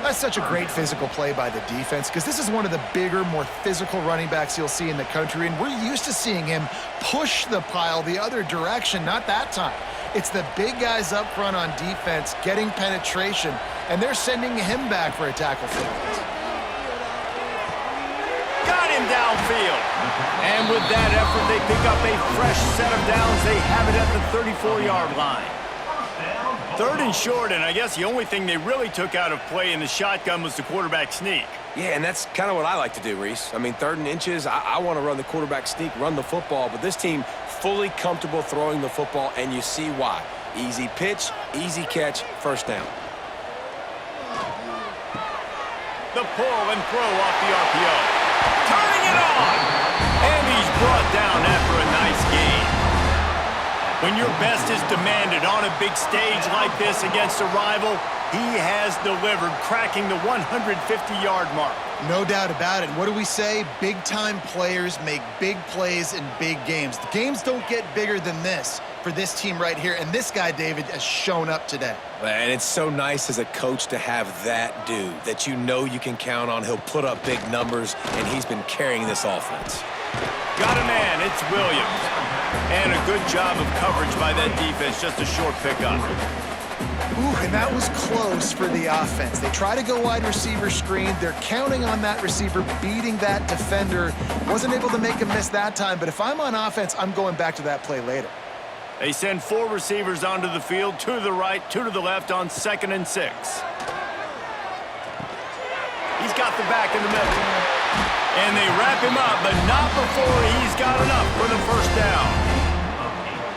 That's such a great physical play by the defense because this is one of the bigger, more physical running backs you'll see in the country, and we're used to seeing him push the pile the other direction, not that time. It's the big guys up front on defense getting penetration, and they're sending him back for a tackle for loss. Got him downfield. And with that effort, they pick up a fresh set of downs. They have it at the 34-yard line. Third and short, and I guess the only thing they really took out of play in the shotgun was the quarterback sneak. Yeah, and that's kind of what I like to do, Reese. I mean, 3rd and inches, I want to run the quarterback sneak, run the football, but this team fully comfortable throwing the football, and you see why. Easy pitch, easy catch, first down. The pull and throw off the RPO. Turning it on! And he's brought down after a nice gain. When your best is demanded on a big stage like this against a rival, he has delivered, cracking the 150-yard mark. No doubt about it. What do we say? Big-time players make big plays in big games. The games don't get bigger than this for this team right here, and this guy, David, has shown up today. And it's so nice as a coach to have that dude that you know you can count on. He'll put up big numbers, and he's been carrying this offense. Got a man. It's Williams. And a good job of coverage by that defense. Just a short pickup. Ooh, and that was close for the offense. They try to go wide receiver screen. They're counting on that receiver beating that defender. Wasn't able to make him miss that time, but if I'm on offense, I'm going back to that play later. They send 4 receivers onto the field, 2 to the right, 2 to the left on 2nd and 6. He's got the back in the middle. And they wrap him up, but not before he's got enough for the first down.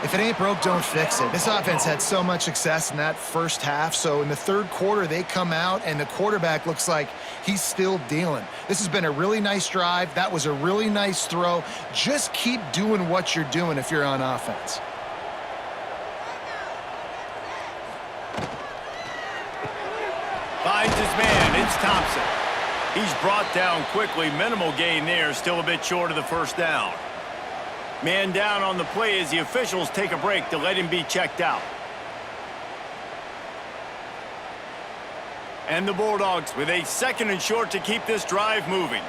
If it ain't broke, don't fix it. This offense had so much success in that first half, so in the third quarter, they come out, and the quarterback looks like he's still dealing. This has been a really nice drive. That was a really nice throw. Just keep doing what you're doing if you're on offense. Finds his man. It's Thompson. He's brought down quickly. Minimal gain there. Still a bit short of the first down. Man down on the play as the officials take a break to let him be checked out. And the Bulldogs with a 2nd and short to keep this drive moving.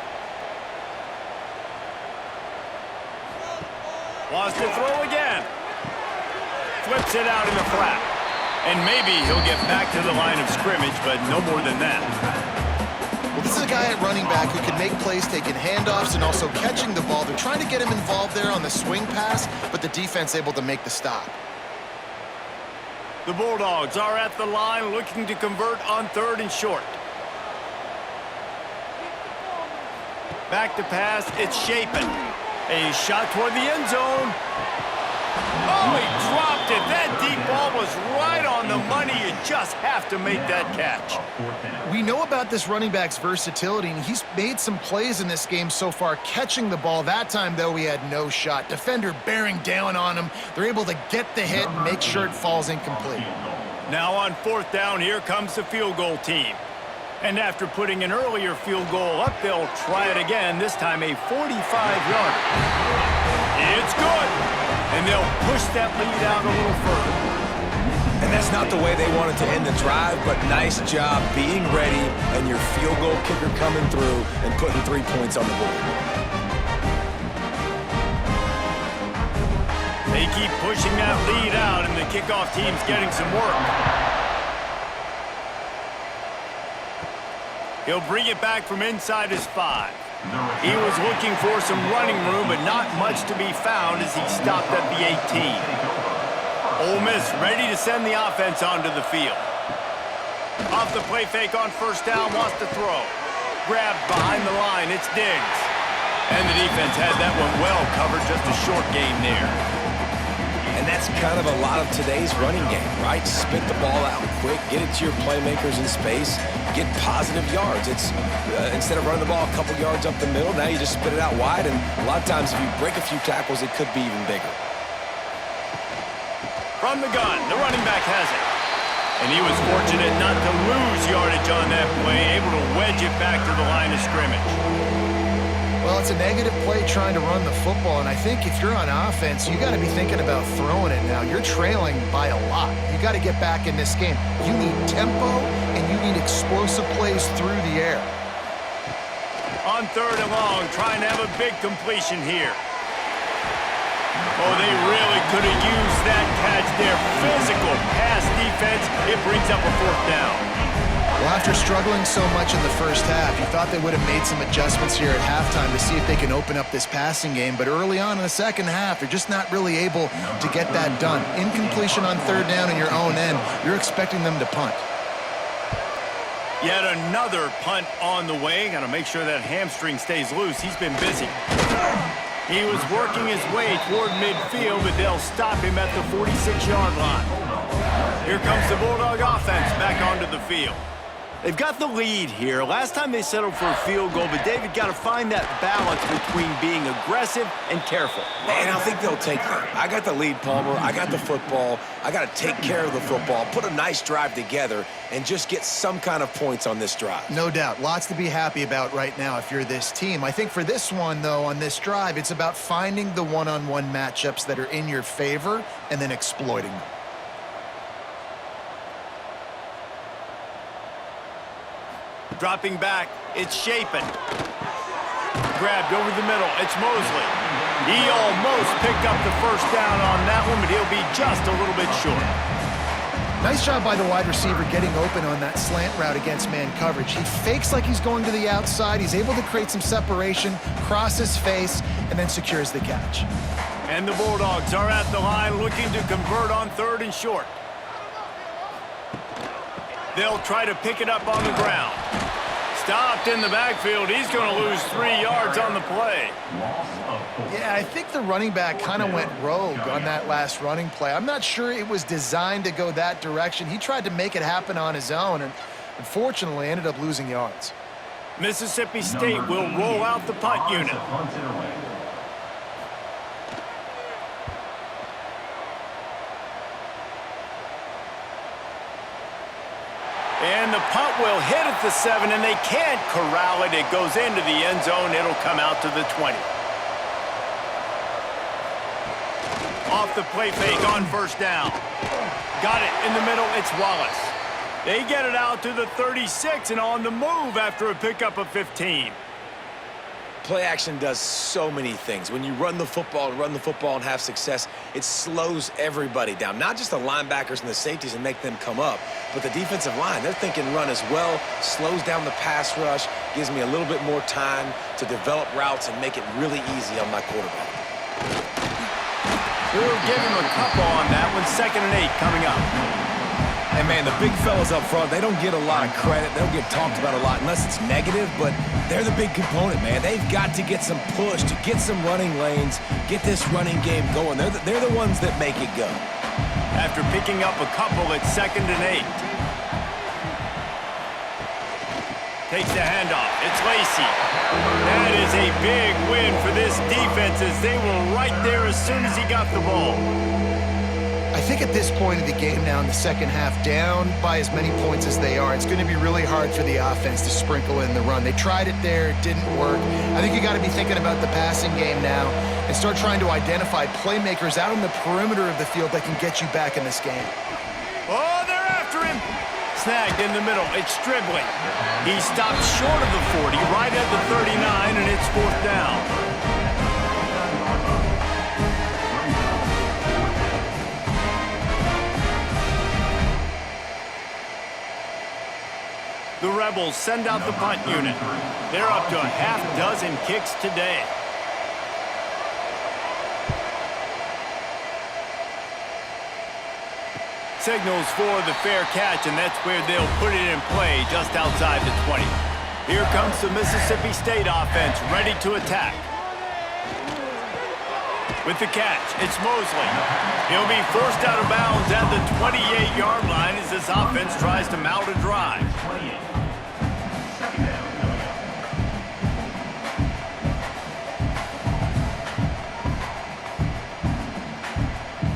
Wants to throw again. Flips it out in the flat. And maybe he'll get back to the line of scrimmage, but no more than that. Well, this is a guy at running back who can make plays taking handoffs and also catching the ball. They're trying to get him involved there on the swing pass, but the defense able to make the stop. The Bulldogs are at the line looking to convert on 3rd and short. Back to pass, it's Shapen. A shot toward the end zone. Oh, he dropped it. That deep ball was right on the money. You just have to make that catch. We know about this running back's versatility, and he's made some plays in this game so far catching the ball. That time, though, he had no shot. Defender bearing down on him. They're able to get the hit and make sure it falls incomplete. Now on 4th down, here comes the field goal team. And after putting an earlier field goal up, they'll try it again, this time a 45-yarder. It's good. And they'll push that lead out a little further. And that's not the way they wanted to end the drive, but nice job being ready and your field goal kicker coming through and putting 3 points on the board. They keep pushing that lead out, and the kickoff team's getting some work. He'll bring it back from inside his 5. He was looking for some running room, but not much to be found as he stopped at the 18. Ole Miss ready to send the offense onto the field. Off the play fake on first down, wants to throw. Grabbed behind the line, it's Diggs. And the defense had that one well covered, just a short gain there. And that's kind of a lot of today's running game, right? Spit the ball out quick, get it to your playmakers in space, get positive yards. It's instead of running the ball a couple yards up the middle, now you just spit it out wide, and a lot of times if you break a few tackles, it could be even bigger. From the gun, the running back has it. And he was fortunate not to lose yardage on that play, able to wedge it back to the line of scrimmage. Well, it's a negative play trying to run the football, and I think if you're on offense, you got to be thinking about throwing it now. You're trailing by a lot. You got to get back in this game. You need tempo, and you need explosive plays through the air. On 3rd and long, trying to have a big completion here. Oh, they really could have used that catch there. Physical pass defense. It brings up a 4th down. Well, after struggling so much in the first half, you thought they would have made some adjustments here at halftime to see if they can open up this passing game. But early on in the second half, they're just not really able to get that done. Incompletion on 3rd down in your own end, you're expecting them to punt. Yet another punt on the way. Got to make sure that hamstring stays loose. He's been busy. He was working his way toward midfield, but they'll stop him at the 46-yard line. Here comes the Bulldog offense back onto the field. They've got the lead here. Last time they settled for a field goal, but David got to find that balance between being aggressive and careful. And I think they'll take that. I got the lead, Palmer. I got the football. I got to take care of the football, put a nice drive together, and just get some kind of points on this drive. No doubt. Lots to be happy about right now if you're this team. I think for this one, though, on this drive, it's about finding the one-on-one matchups that are in your favor and then exploiting them. Dropping back, it's Shapen. Grabbed over the middle, it's Mosley. He almost picked up the 1st down on that one, but he'll be just a little bit short. Nice job by the wide receiver getting open on that slant route against man coverage. He fakes like he's going to the outside. He's able to create some separation, cross his face, and then secures the catch. And the Bulldogs are at the line looking to convert on 3rd and short. They'll try to pick it up on the ground. Stopped in the backfield. He's going to lose 3 yards on the play. Yeah, I think the running back kind of went rogue on that last running play. I'm not sure it was designed to go that direction. He tried to make it happen on his own and unfortunately ended up losing yards. Mississippi State will roll out the punt unit. And the punt will hit at the 7, and they can't corral it. It goes into the end zone. It'll come out to the 20. Off the play fake on 1st down. Got it in the middle. It's Wallace. They get it out to the 36 and on the move after a pickup of 15. Play action does so many things. When you run the football and have success, it slows everybody down. Not just the linebackers and the safeties and make them come up, but the defensive line. They're thinking run as well, slows down the pass rush, gives me a little bit more time to develop routes and make it really easy on my quarterback. We'll give him a couple on that one. 2nd and 8 coming up. And, man, the big fellas up front, they don't get a lot of credit. They don't get talked about a lot unless it's negative, but they're the big component, man. They've got to get some push, to get some running lanes, get this running game going. They're the ones that make it go. After picking up a couple, it's 2nd and 8. Takes the handoff. It's Lacey. That is a big win for this defense as they were right there as soon as he got the ball. I think at this point of the game now in the second half, down by as many points as they are, it's going to be really hard for the offense to sprinkle in the run. They tried it there. It didn't work. I think you got to be thinking about the passing game now and start trying to identify playmakers out on the perimeter of the field that can get you back in this game. Oh, they're after him. Snagged in the middle. It's Stribling. He stopped short of the 40, right at the 39, and it's 4th down. The Rebels send out the punt unit. They're up to a half dozen kicks today. Signals for the fair catch, and that's where they'll put it in play just outside the 20. Here comes the Mississippi State offense ready to attack. With the catch, it's Mosley. He'll be forced out of bounds at the 28-yard line as this offense tries to mount a drive.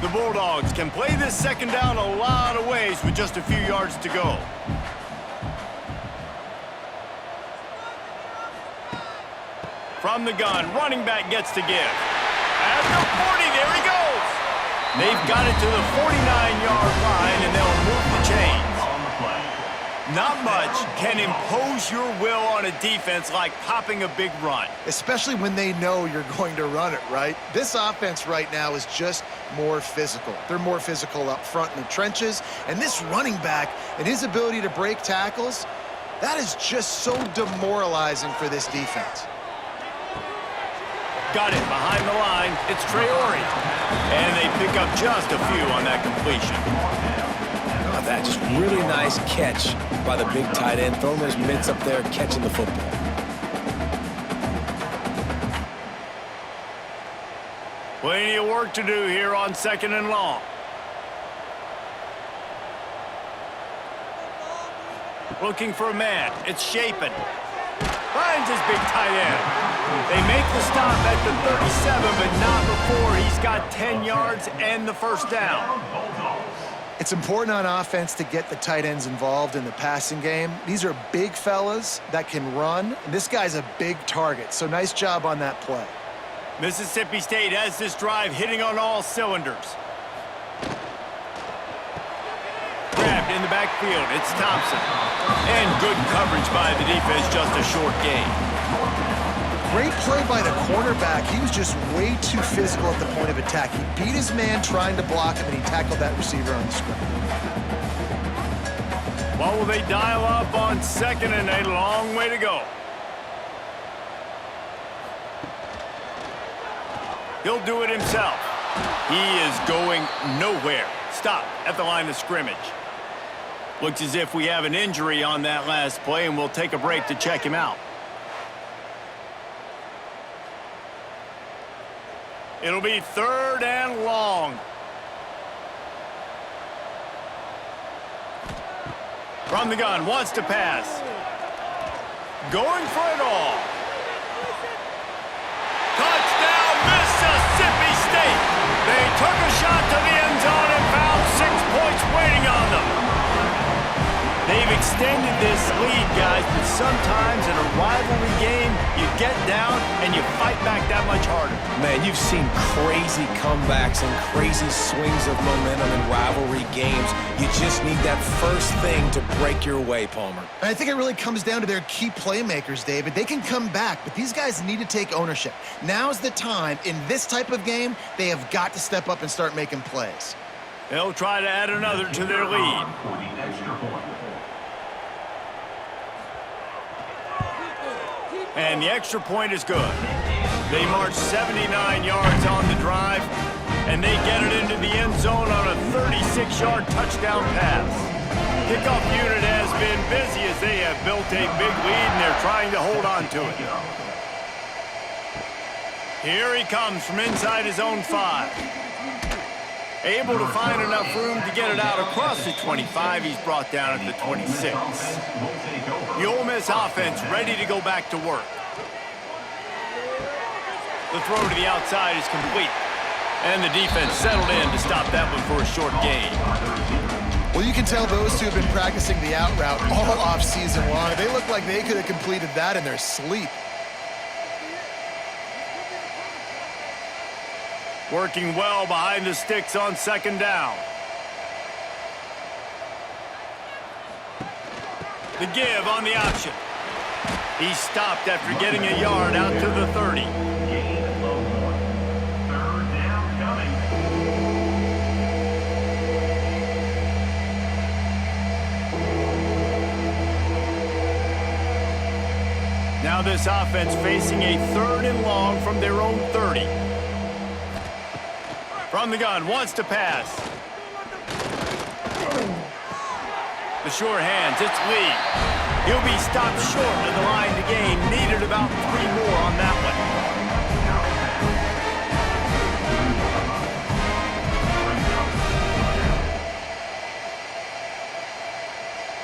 The Bulldogs can play this second down a lot of ways with just a few yards to go. From the gun, running back gets to give. At the 40, there he goes. They've got it to the 49-yard line, and they'll move the chains. Not much can impose your will on a defense like popping a big run. Especially when they know you're going to run it, right? This offense right now is just more physical. They're more physical up front in the trenches, and this running back and his ability to break tackles, that is just so demoralizing for this defense. Got it behind the line. It's Traore. And they pick up just a few on that completion. Oh, that just really nice catch by the big tight end. Throwing those mitts up there, catching the football. Plenty of work to do here on 2nd and long. Looking for a man. It's Shapen. Finds his big tight end. They make the stop at the 37, but not before he's got 10 yards and the first down. It's important on offense to get the tight ends involved in the passing game. These are big fellas that can run, and this guy's a big target, so nice job on that play. Mississippi State has this drive hitting on all cylinders. Grabbed in the backfield, it's Thompson. And good coverage by the defense, just a short gain. Great play by the cornerback. He was just way too physical at the point of attack. He beat his man trying to block him, and he tackled that receiver on the screen. What will they dial up on 2nd and a long way to go? He'll do it himself. He is going nowhere. Stop at the line of scrimmage. Looks as if we have an injury on that last play, and we'll take a break to check him out. It'll be 3rd and long. From the gun, wants to pass. Going for it all. Touchdown, Mississippi State. They took a shot to the end zone and found 6 points waiting on them. They've extended this lead, guys, but sometimes in a rivalry game, you get down and you fight back that much harder. Man, you've seen crazy comebacks and crazy swings of momentum in rivalry games. You just need that first thing to break your way, Palmer. And I think it really comes down to their key playmakers, David. They can come back, but these guys need to take ownership. Now's the time. In this type of game, they have got to step up and start making plays. They'll try to add another to their lead. And the extra point is good. They march 79 yards on the drive, and they get it into the end zone on a 36-yard touchdown pass. Kickoff unit has been busy as they have built a big lead, and they're trying to hold on to it. Here he comes from inside his own 5. Able to find enough room to get it out across the 25. He's brought down at the 26. The Ole Miss offense ready to go back to work. The throw to the outside is complete. And the defense settled in to stop that one for a short gain. Well, you can tell those two have been practicing the out route all off-season long. They look like they could have completed that in their sleep. Working well behind the sticks on 2nd down. The give on the option. He stopped after getting a yard out to the 30. Now this offense facing a 3rd and long from their own 30. From the gun, wants to pass. The sure hands, it's Lee. He'll be stopped short of the line to gain. Needed about 3 more on that one.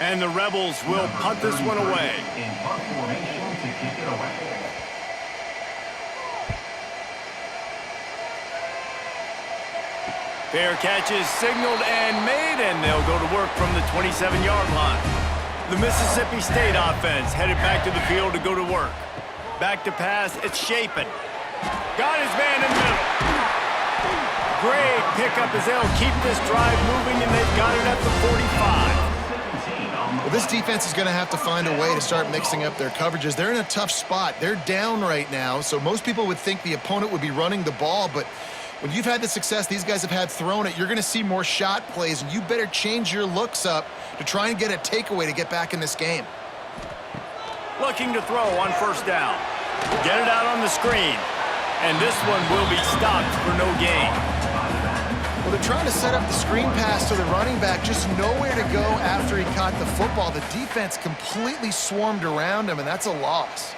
And the Rebels will punt this one away. In punt formation to kick it away. Fair catch is signaled and made, and they'll go to work from the 27-yard line. The Mississippi State offense headed back to the field to go to work. Back to pass, it's Shapen. Got his man in the middle. Great pickup as they'll keep this drive moving, and they've got it at the 45. Well, this defense is going to have to find a way to start mixing up their coverages. They're in a tough spot. They're down right now, so most people would think the opponent would be running the ball, but when you've had the success these guys have had throwing it, you're going to see more shot plays, and you better change your looks up to try and get a takeaway to get back in this game. Looking to throw on 1st down. Get it out on the screen, and this one will be stopped for no gain. Well, they're trying to set up the screen pass to the running back, just nowhere to go after he caught the football. The defense completely swarmed around him, and that's a loss.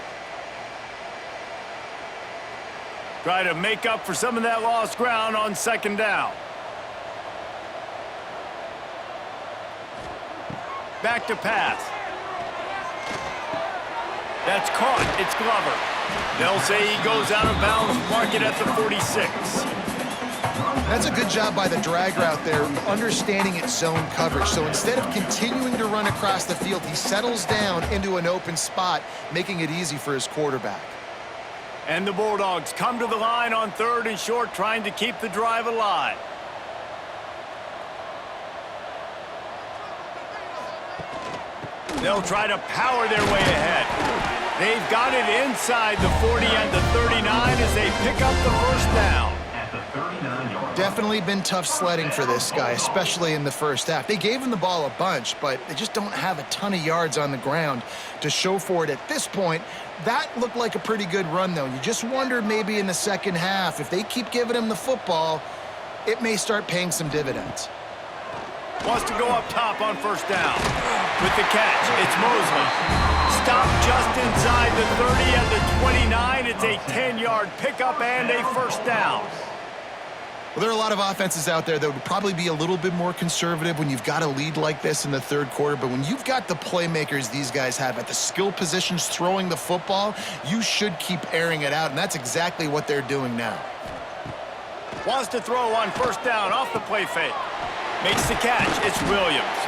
Try to make up for some of that lost ground on 2nd down. Back to pass. That's caught. It's Glover. They'll say he goes out of bounds, mark it at the 46. That's a good job by the drag route there, understanding its zone coverage. So instead of continuing to run across the field, he settles down into an open spot, making it easy for his quarterback. And the Bulldogs come to the line on 3rd and short, trying to keep the drive alive. They'll try to power their way ahead. They've got it inside the 40 and the 39 as they pick up the 1st down. Definitely been tough sledding for this guy, especially in the 1st half. They gave him the ball a bunch, but they just don't have a ton of yards on the ground to show for it at this point. That looked like a pretty good run, though. You just wondered maybe in the 2nd half, if they keep giving him the football, it may start paying some dividends. Wants to go up top on 1st down. With the catch, it's Mosley. Stopped just inside the 30 and the 29. It's a 10-yard pickup and a 1st down. Well, there are a lot of offenses out there that would probably be a little bit more conservative when you've got a lead like this in the 3rd quarter, but when you've got the playmakers these guys have at the skill positions throwing the football, you should keep airing it out, and that's exactly what they're doing now. Wants to throw on 1st down off the play fake. Makes the catch. It's Williams.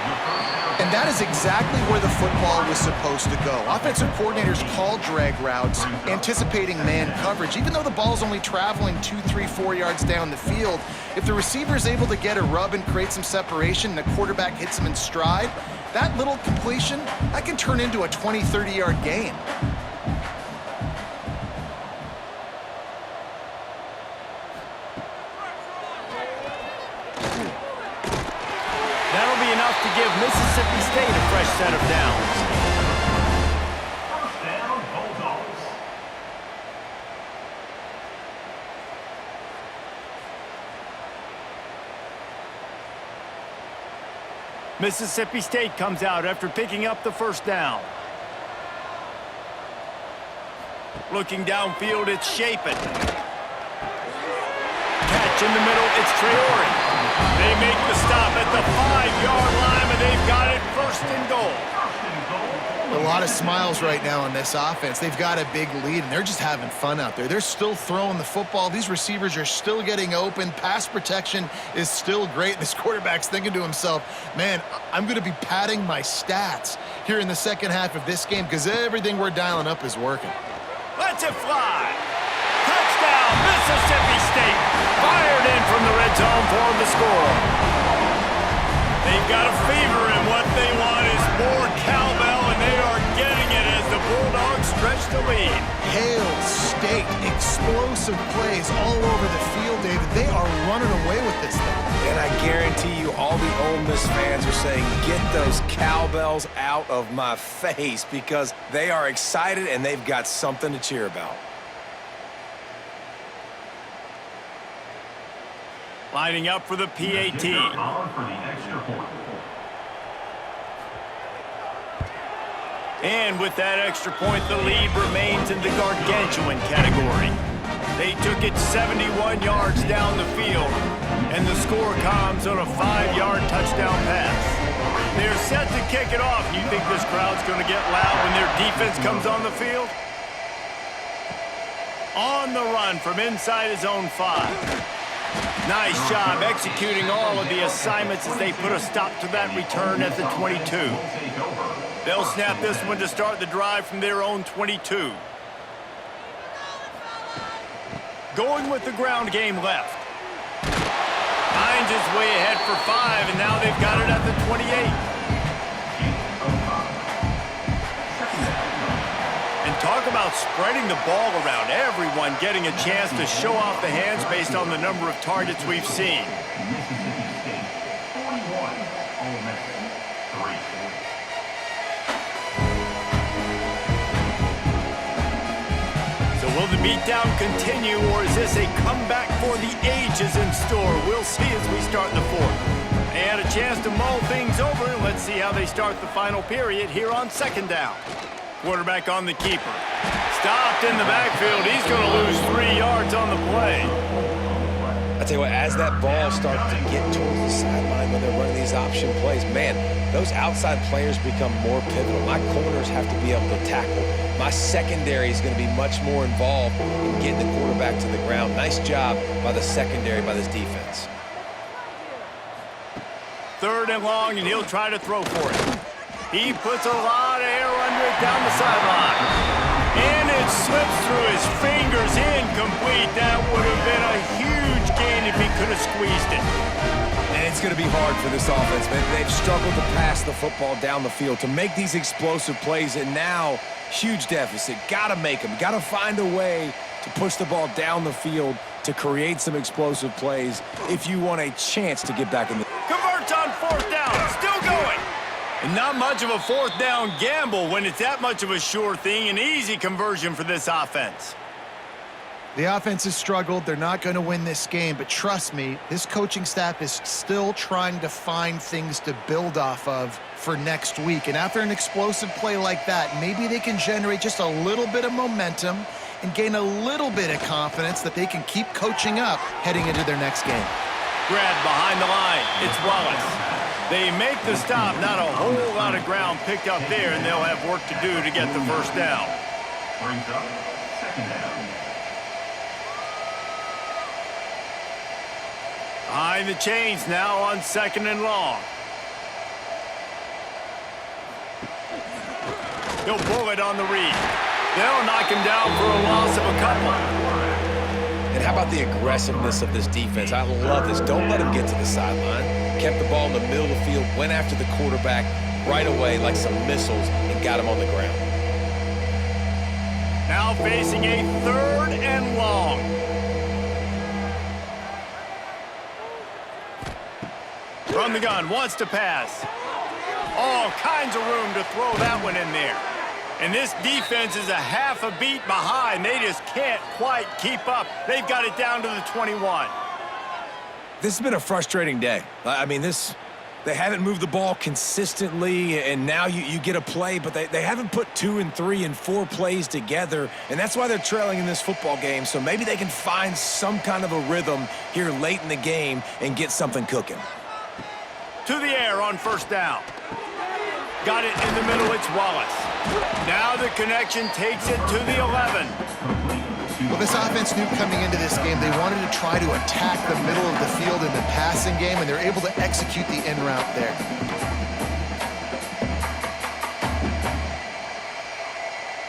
And that is exactly where the football was supposed to go. Offensive coordinators call drag routes, anticipating man coverage. Even though the ball's only traveling 2, 3, 4 yards down the field, if the receiver is able to get a rub and create some separation and the quarterback hits him in stride, that little completion, that can turn into a 20, 30-yard gain. That'll be enough to give Mississippi State a fresh set of downs. 1st down, Bulldogs. Mississippi State comes out after picking up the 1st down. Looking downfield, it's Shapen. Catch in the middle, it's Traore. They make the stop at the 5-yard line, and they've got it 1st and goal. A lot of smiles right now on this offense. They've got a big lead, and they're just having fun out there. They're still throwing the football. These receivers are still getting open. Pass protection is still great. This quarterback's thinking to himself, man, I'm going to be padding my stats here in the 2nd half of this game because everything we're dialing up is working. Lets it fly. Touchdown, Mississippi State. Fired in from the red zone for the score. They've got a fever, and what they want is more cowbell, and they are getting it as the Bulldogs stretch the lead. Hail State, explosive plays all over the field, David. They are running away with this thing. And I guarantee you all the Ole Miss fans are saying, get those cowbells out of my face, because they are excited and they've got something to cheer about. Lining up for the PAT. For the extra point. And with that extra point, the lead remains in the gargantuan category. They took it 71 yards down the field, and the score comes on a 5-yard touchdown pass. They're set to kick it off. You think this crowd's going to get loud when their defense comes on the field? On the run from inside his own 5. Nice job executing all of the assignments as they put a stop to that return at the 22. They'll snap this one to start the drive from their own 22. Going with the ground game left. Hines is way ahead for 5, and now they've got it at the 28. And talk about spreading the ball around. Everyone getting a chance to show off the hands based on the number of targets we've seen. Mississippi State 41, Ole Miss 3. So will the beatdown continue, or is this a comeback for the ages in store? We'll see as we start the fourth. They had a chance to mull things over. Let's see how they start the final period here on second down. Quarterback on the keeper. Stopped in the backfield. He's going to lose 3 yards on the play. I tell you what, as that ball starts to get towards the sideline when they're running these option plays, man, those outside players become more pivotal. My corners have to be able to tackle. My secondary is going to be much more involved in getting the quarterback to the ground. Nice job by the secondary, by this defense. 3rd and long, and he'll try to throw for it. He puts a lot of air under it down the sideline. And it slips through his fingers, incomplete. That would have been a huge gain if he could have squeezed it. And it's going to be hard for this offense, man. They've struggled to pass the football down the field, to make these explosive plays, and now huge deficit. Got to make them. Got to find a way to push the ball down the field to create some explosive plays if you want a chance to get back in the... Converts on 4th down. Still going. And not much of a 4th down gamble when it's that much of a sure thing. An easy conversion for this offense. The offense has struggled. They're not going to win this game, but trust me, this coaching staff is still trying to find things to build off of for next week. And after an explosive play like that, maybe they can generate just a little bit of momentum and gain a little bit of confidence that they can keep coaching up heading into their next game. Grab behind the line. It's Wallace. They make the stop. Not a whole lot of ground picked up there, and they'll have work to do to get the first down. Brings up second down. Behind the chains now on 2nd and long. He'll pull it on the read. They'll knock him down for a loss of a couple. And how about the aggressiveness of this defense? I love this. Don't let him get to the sideline. Kept the ball in the middle of the field, went after the quarterback right away like some missiles, and got him on the ground. Now facing a 3rd and long. From the gun, wants to pass. All kinds of room to throw that one in there. And this defense is a half a beat behind. They just can't quite keep up. They've got it down to the 21. This has been a frustrating day. I mean, they haven't moved the ball consistently, and now you get a play, but they haven't put 2 and 3 and 4 plays together, and that's why they're trailing in this football game. So maybe they can find some kind of a rhythm here late in the game and get something cooking. To the air on 1st down. Got it in the middle, it's Wallace. Now the connection takes it to the 11. Well, this offense knew coming into this game they wanted to try to attack the middle of the field in the passing game, and they're able to execute the in route there.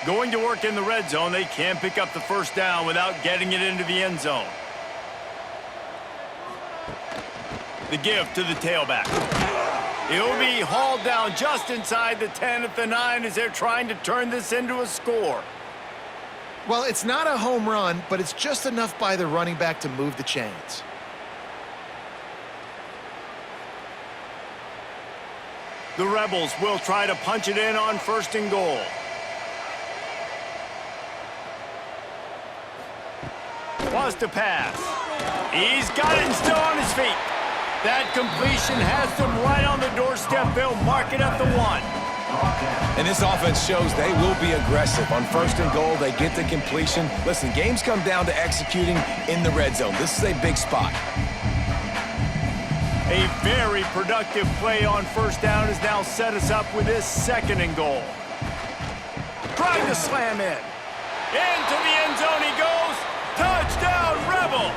Going to work in the red zone, they can't pick up the first down without getting it into the end zone. The give to the tailback. He'll be hauled down just inside the 10 at the 9 as they're trying to turn this into a score. Well, it's not a home run, but it's just enough by the running back to move the chains. The Rebels will try to punch it in on 1st and goal. Wants to pass. He's got it and still on his feet. That completion has them right on the doorstep. They'll mark it at the 1. And this offense shows they will be aggressive. On 1st and goal, they get the completion. Listen, games come down to executing in the red zone. This is a big spot. A very productive play on 1st down has now set us up with this 2nd and goal. Trying to slam in. Into the end zone he goes. Touchdown, Rebels!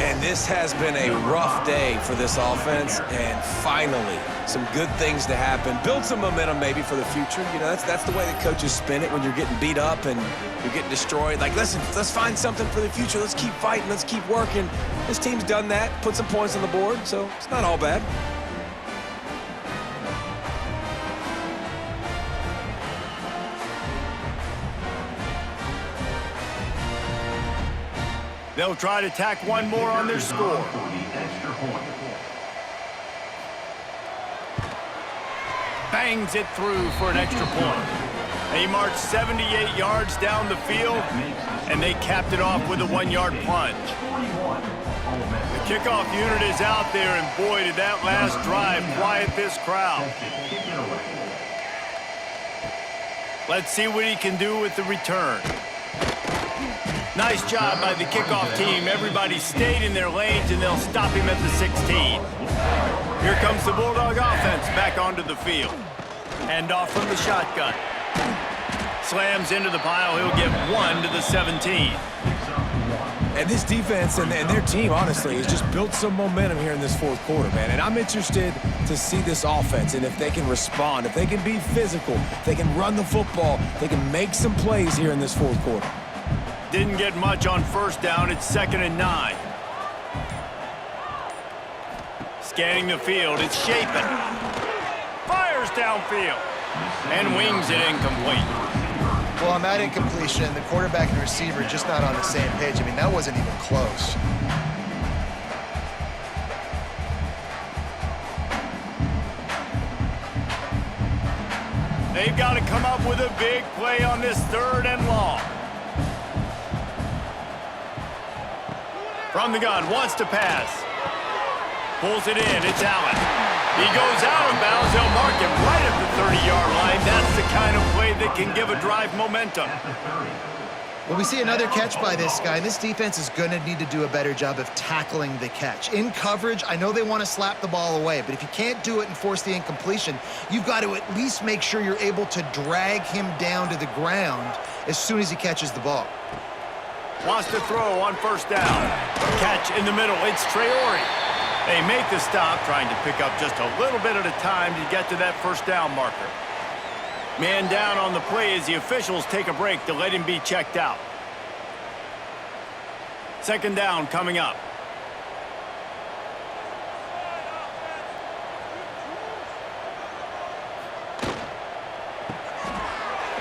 And this has been a rough day for this offense, and finally, some good things to happen. Build some momentum maybe for the future. You know, that's the way that coaches spin it when you're getting beat up and you're getting destroyed. Like, listen, let's find something for the future. Let's keep fighting. Let's keep working. This team's done that, put some points on the board, so it's not all bad. They'll try to tack one more on their score. Bangs it through for an extra point. They marched 78 yards down the field, and they capped it off with a 1-yard plunge. The kickoff unit is out there, and boy, did that last drive quiet this crowd. Let's see what he can do with the return. Nice job by the kickoff team. Everybody stayed in their lanes, and they'll stop him at the 16. Here comes the Bulldog offense back onto the field. Hand off from the shotgun. Slams into the pile. He'll get 1 to the 17. And this defense and their team, honestly, has just built some momentum here in this 4th quarter, man. And I'm interested to see this offense and if they can respond, if they can be physical, if they can run the football, they can make some plays here in this 4th quarter. Didn't get much on 1st down. It's 2nd and 9. Scanning the field. It's Shapen. Fires downfield. And wings it incomplete. Well, on that incompletion, the quarterback and the receiver just not on the same page. I mean, that wasn't even close. They've got to come up with a big play on this 3rd and long. From the gun, wants to pass. Pulls it in, it's Allen. He goes out of bounds, they'll mark him right at the 30-yard line. That's the kind of play that can give a drive momentum. Well, we see another catch by this guy. This defense is going to need to do a better job of tackling the catch. In coverage, I know they want to slap the ball away, but if you can't do it and force the incompletion, you've got to at least make sure you're able to drag him down to the ground as soon as he catches the ball. Wants to throw on 1st down. Catch in the middle. It's Traore. They make the stop, trying to pick up just a little bit at a time to get to that 1st down marker. Man down on the play as the officials take a break to let him be checked out. 2nd down coming up.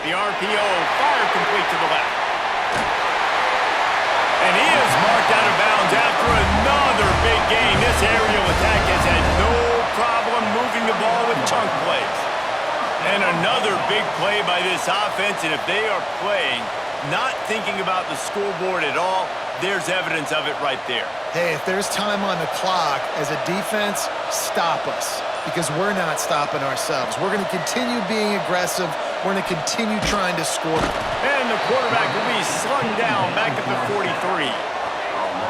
The RPO, fire complete to the left. And he is marked out of bounds after another big gain. This aerial attack has had no problem moving the ball with chunk plays. And another big play by this offense, and if they are playing, not thinking about the scoreboard at all, there's evidence of it right there. Hey, if there's time on the clock, as a defense, stop us, because we're not stopping ourselves. We're going to continue being aggressive. We're going to continue trying to score. And the quarterback will be slung down back at the 43.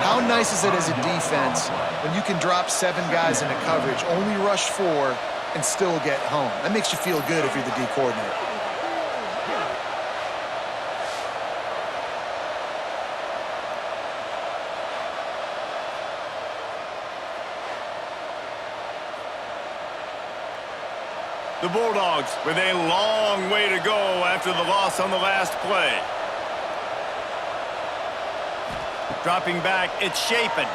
How nice is it as a defense when you can drop 7 guys into coverage, only rush 4, and still get home? That makes you feel good if you're the D coordinator. The Bulldogs with a long way to go after the loss on the last play. Dropping back, it's Shapen.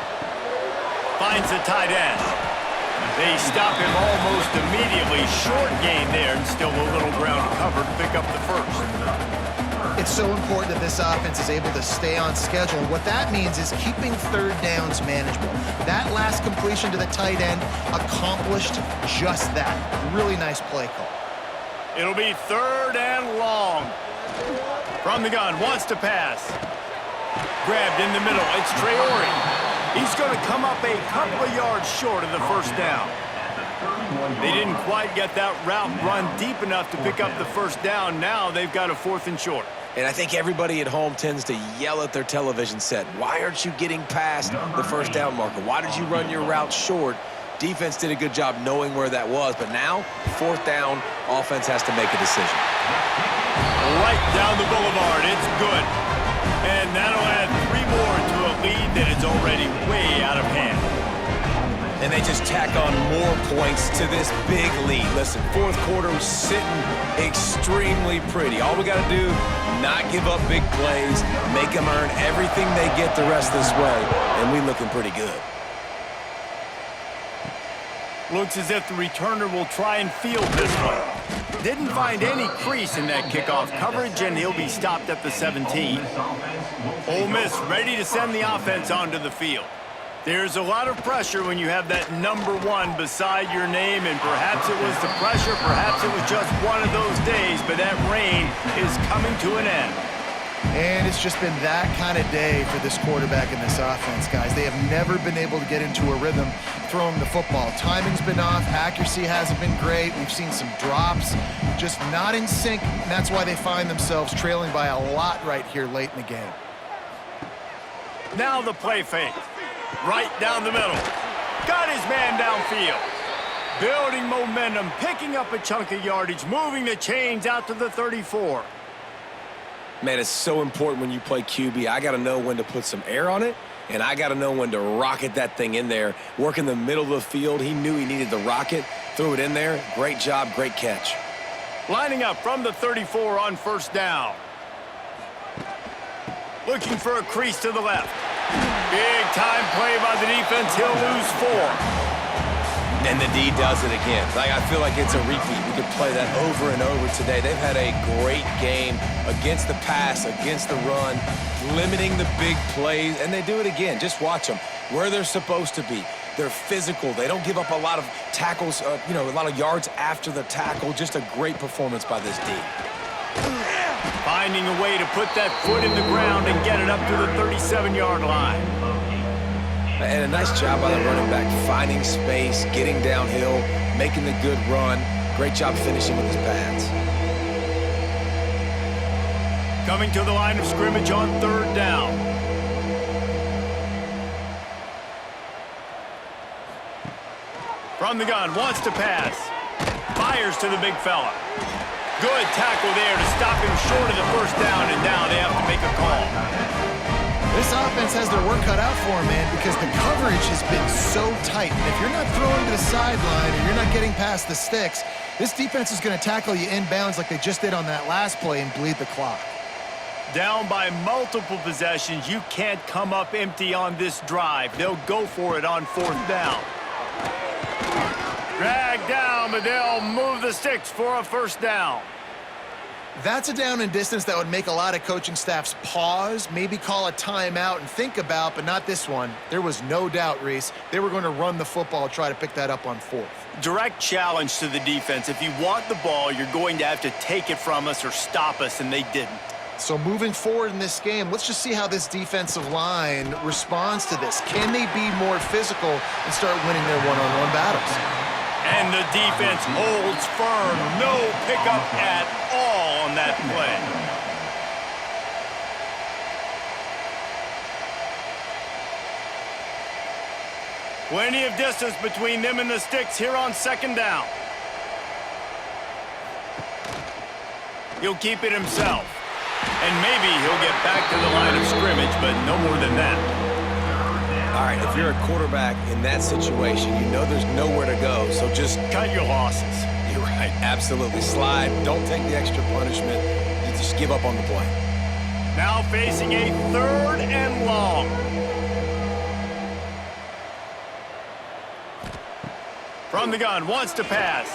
Finds the tight end. They stop him almost immediately. Short gain there, and still a little ground cover to pick up the first. It's so important that this offense is able to stay on schedule. And what that means is keeping third downs manageable. That last completion to the tight end accomplished just that. Really nice play call. It'll be 3rd and long. From the gun, wants to pass. Grabbed in the middle, it's Traore. He's going to come up a couple of yards short of the first down. They didn't quite get that route run deep enough to pick up the first down. Now they've got a 4th and short. And I think everybody at home tends to yell at their television set. Why aren't you getting past the first down marker? Why did you run your route short? Defense did a good job knowing where that was, but now, 4th down, offense has to make a decision. Right down the boulevard, it's good. And that'll add 3 more to a lead that is already way out of hand. And they just tack on more points to this big lead. Listen, 4th quarter was sitting extremely pretty. All we got to do, not give up big plays, make them earn everything they get the rest of this way, and we looking pretty good. Looks as if the returner will try and field this one. Didn't find any crease in that kickoff coverage, and he'll be stopped at the 17. Ole Miss ready to send the offense onto the field. There's a lot of pressure when you have that number 1 beside your name, and perhaps it was the pressure, perhaps it was just one of those days, but that reign is coming to an end. And it's just been that kind of day for this quarterback and this offense, guys. They have never been able to get into a rhythm throwing the football. Timing's been off. Accuracy hasn't been great. We've seen some drops, just not in sync. And that's why they find themselves trailing by a lot right here late in the game. Now the play fake. Right down the middle. Got his man downfield. Building momentum, picking up a chunk of yardage, moving the chains out to the 34. Man, it's so important when you play QB. I got to know when to put some air on it, and I got to know when to rocket that thing in there. Work in the middle of the field. He knew he needed the rocket, threw it in there. Great job, great catch. Lining up from the 34 on 1st down. Looking for a crease to the left. Big time play by the defense. He'll lose 4. And the D does it again. I feel like it's a repeat. We could play that over and over today. They've had a great game against the pass, against the run, limiting the big plays, and they do it again. Just watch them where they're supposed to be. They're physical. They don't give up a lot of tackles, a lot of yards after the tackle. Just a great performance by this D. Finding a way to put that foot in the ground and get it up to the 37-yard line. And a nice job by the running back, finding space, getting downhill, making the good run. Great job finishing with his pads. Coming to the line of scrimmage on 3rd down. From the gun, wants to pass. Fires to the big fella. Good tackle there to stop him short of the first down, and now they have to make a call. This offense has their work cut out for them, man, because the coverage has been so tight. And if you're not throwing to the sideline or you're not getting past the sticks, this defense is going to tackle you inbounds like they just did on that last play and bleed the clock. Down by multiple possessions, you can't come up empty on this drive. They'll go for it on 4th down. Drag down, but they'll move the sticks for a 1st down. That's a down and distance that would make a lot of coaching staffs pause, maybe call a timeout and think about, but not this one. There was no doubt, Reese, they were going to run the football, try to pick that up on 4th. Direct challenge to the defense. If you want the ball, you're going to have to take it from us or stop us, and they didn't. So moving forward in this game, let's just see how this defensive line responds to this. Can they be more physical and start winning their one-on-one battles? And the defense holds firm. No pickup at all on that play. Plenty of distance between them and the sticks here on 2nd down. He'll keep it himself. And maybe he'll get back to the line of scrimmage, but no more than that. All right, if you're a quarterback in that situation, you know there's nowhere to go, so just cut your losses. You're right, absolutely. Slide, don't take the extra punishment. You just give up on the play. Now facing a 3rd and long. From the gun, wants to pass.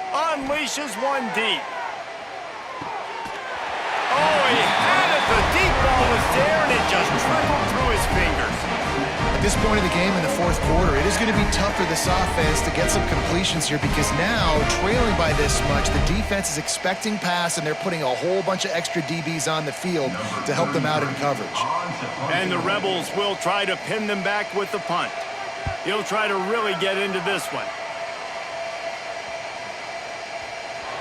Unleashes one deep. Oh, he had it. The deep ball was there, and it just trickled through his fingers. At this point of the game in the fourth quarter, it is going to be tough for this offense to get some completions here because now, trailing by this much, the defense is expecting pass, and they're putting a whole bunch of extra DBs on the field to help them out in coverage. And the Rebels will try to pin them back with the punt. He'll try to really get into this one.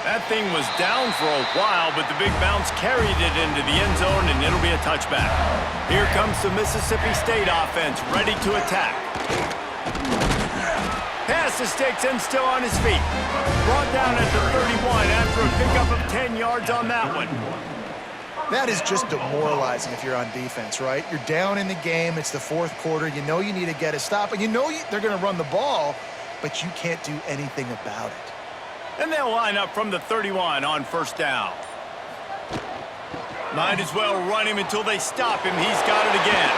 That thing was down for a while, but the big bounce carried it into the end zone, and it'll be a touchback. Here comes the Mississippi State offense, ready to attack. Pass to Sticks and still on his feet. Brought down at the 31 after a pickup of 10 yards on that one. That is just demoralizing if you're on defense, right? You're down in the game. It's the fourth quarter. You know you need to get a stop, and you know they're going to run the ball, but you can't do anything about it. And they'll line up from the 31 on first down. Might as well run him until they stop him. He's got it again.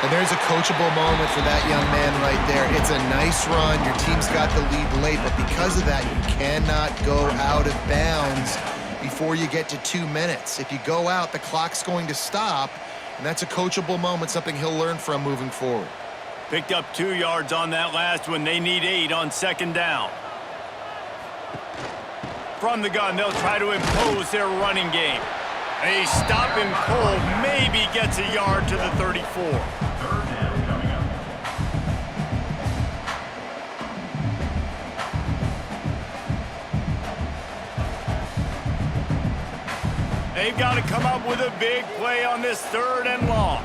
And there's a coachable moment for that young man right there. It's a nice run. Your team's got the lead late, but because of that, you cannot go out of bounds before you get to 2 minutes. If you go out, the clock's going to stop, and that's a coachable moment, something he'll learn from moving forward. Picked up 2 yards on that last one. They need 8 on second down. From the gun, they'll try to impose their running game. A stop him cold, maybe gets a yard to the 34. Third down coming up. They've got to come up with a big play on this third and long.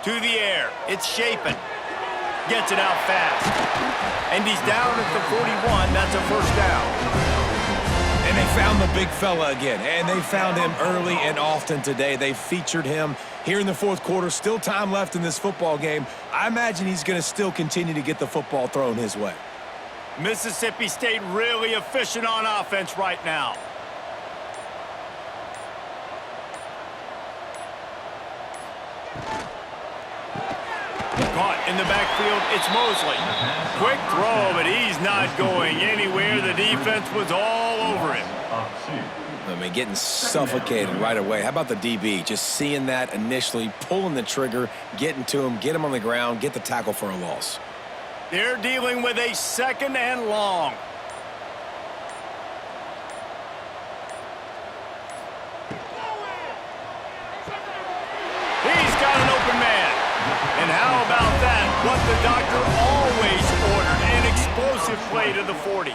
To the air, it's Shapen. Gets it out fast. And he's down at the 41. That's a first down. And they found the big fella again, and they found him early and often today. They featured him here in the fourth quarter. Still time left in this football game. I imagine he's going to still continue to get the football thrown his way. Mississippi State really efficient on offense right now. Caught in the backfield, it's Mosley. Quick throw, but he's not going anywhere. The defense was all over him. I mean, getting suffocated right away. How about the DB? Just seeing that initially, pulling the trigger, getting to him, get him on the ground, get the tackle for a loss. They're dealing with a second and long. He's got an open man. And how about that? What the doctor always ordered, an explosive play to the 40.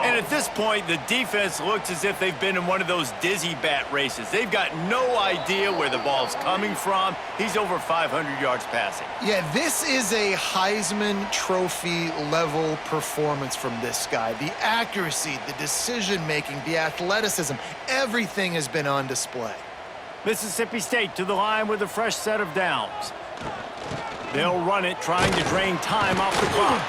And at this point, the defense looks as if they've been in one of those dizzy bat races. They've got no idea where the ball's coming from. He's over 500 yards passing. Yeah, this is a Heisman Trophy level performance from this guy. The accuracy, the decision-making, the athleticism, everything has been on display. Mississippi State to the line with a fresh set of downs. They'll run it, trying to drain time off the clock.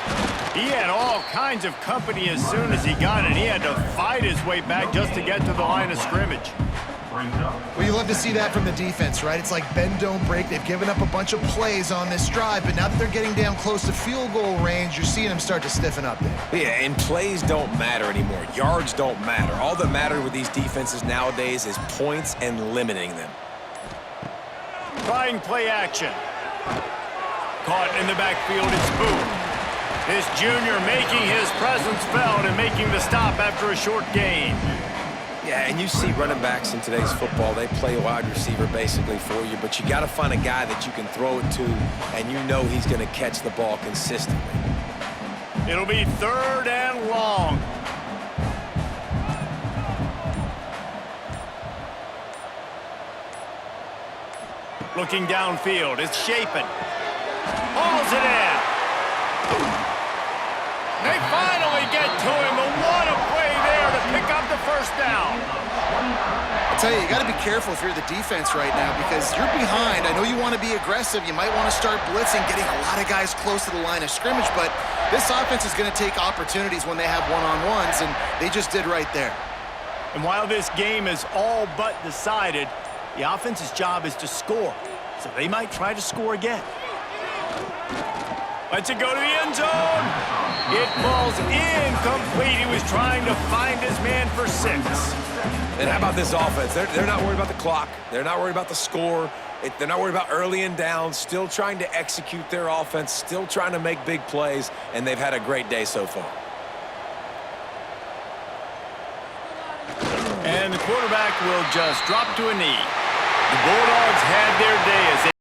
He had all kinds of company as soon as he got it. He had to fight his way back just to get to the line of scrimmage. Well, you love to see that from the defense, right? It's like bend, don't break. They've given up a bunch of plays on this drive, but now that they're getting down close to field goal range, you're seeing them start to stiffen up there. Yeah, and plays don't matter anymore. Yards don't matter. All that matters with these defenses nowadays is points and limiting them. Trying play action. Caught in the backfield, it's Booth. This junior making his presence felt and making the stop after a short gain. Yeah, and you see running backs in today's football, they play wide receiver basically for you, but you got to find a guy that you can throw it to, and you know he's going to catch the ball consistently. It'll be third and long. Looking downfield, it's Shapen. Hauls it in. They finally get to him, but what a play there to pick up the first down. I'll tell you, you got to be careful if you're the defense right now because you're behind. I know you want to be aggressive. You might want to start blitzing, getting a lot of guys close to the line of scrimmage, but this offense is going to take opportunities when they have one-on-ones, and they just did right there. And while this game is all but decided, the offense's job is to score. so they might try to score again. Lets it go to the end zone. It falls incomplete. He was trying to find his man for 6. And how about this offense? They're not worried about the clock. They're not worried about the score. They're not worried about early and down. Still trying to execute their offense. Still trying to make big plays. And they've had a great day so far. And the quarterback will just drop to a knee. The Bulldogs had their day as they